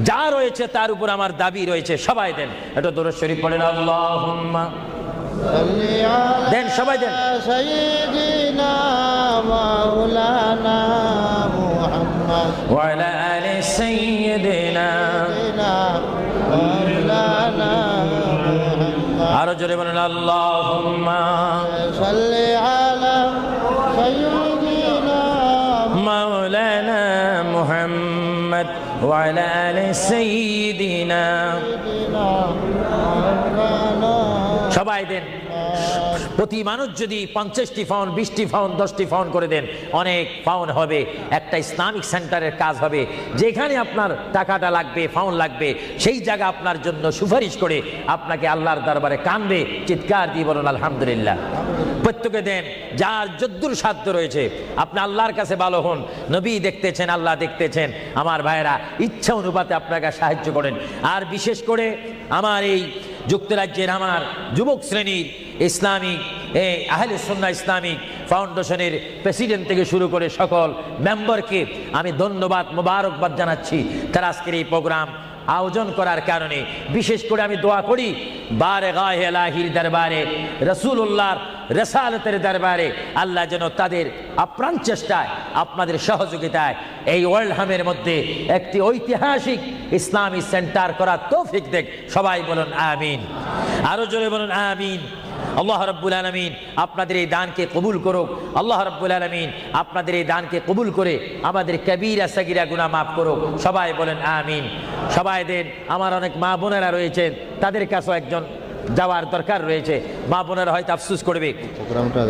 যা রয়েছে তার উপর আমার দাবি রয়েছে, সবাই দেন। এটা দরুদ শরীফ পড়েন, আল্লাহুম্মা দেন, সবাই দেন। সাইয়্যিদিনা মাওলানা মুহাম্মদ ওয়া আলা আলি সাইয়্যিদিনা মাওলানা মুহাম্মদ। আরো জোরে বলেন, আল্লাহুম্মা সাল্লি আলা সাইয়্যিদিনা মাওলানা মুহাম্মদ ওয়া আলা আলি সাইয়্যিদিনা। সবাই দেন। প্রতি মানুষ যদি 50টি পাউন্ড, 20টি পাউন্ড, 10টি পাউন্ড করে দেন, অনেক পাউন্ড হবে। একটা ইসলামিক সেন্টারের কাজ হবে, যেখানে আপনার টাকাটা লাগবে, পাউন্ড লাগবে, সেই জায়গা আপনার জন্য সুপারিশ করে আপনাকে আল্লাহর দরবারে কাঁদবে। চিৎকার দিয়ে বলুন আলহামদুলিল্লাহ। প্রত্যেকে দেন, যার যদ্দুর সাধ্য রয়েছে। আপনি আল্লাহর কাছে ভালো হন, নবী দেখতেছেন, আল্লাহ দেখতেছেন। আমার ভাইয়েরা, ইচ্ছা অনুপাতে আপনাকে সাহায্য করেন। আর বিশেষ করে আমার এই যুক্তরাজ্যের আমার যুবক শ্রেণীর ইসলামিক আহলে সুন্নাহ ইসলামিক ফাউন্ডেশনের প্রেসিডেন্ট থেকে শুরু করে সকল মেম্বারকে আমি ধন্যবাদ, মোবারকবাদ জানাচ্ছি। তারা আজকের এই প্রোগ্রাম আয়োজন করার কারণে বিশেষ করে আমি দোয়া করি, বারগাহে ইলাহির দরবারে, রাসূলুল্লাহর রিসালাতের দরবারে আল্লাহ যেন তাদের আপ্রাণ চেষ্টায়, আপনাদের সহযোগিতায় এই ওয়ার্ল্ডহামের মধ্যে একটি ঐতিহাসিক ইসলামী সেন্টার করার তৌফিক দেখ। সবাই বলুন আমিন, আরো জোরে বলুন আমিন। আল্লাহ রাব্বুল আলামিন আপনাদের এই দানকে কবুল করুক। আল্লাহ রাব্বুল আলামিন আপনাদের এই দানকে কবুল করে আমাদের কবিরা সগীরা গুনাহ মাফ করুক। সবাই বলেন আমিন। সবাই দেন। আমার অনেক মা বোনেরা রয়েছেন, তাদের কাছেও একজন যাওয়ার দরকার রয়েছে। মা বোনেরা হয়তো আফসোস করবে। প্রোগ্রামটা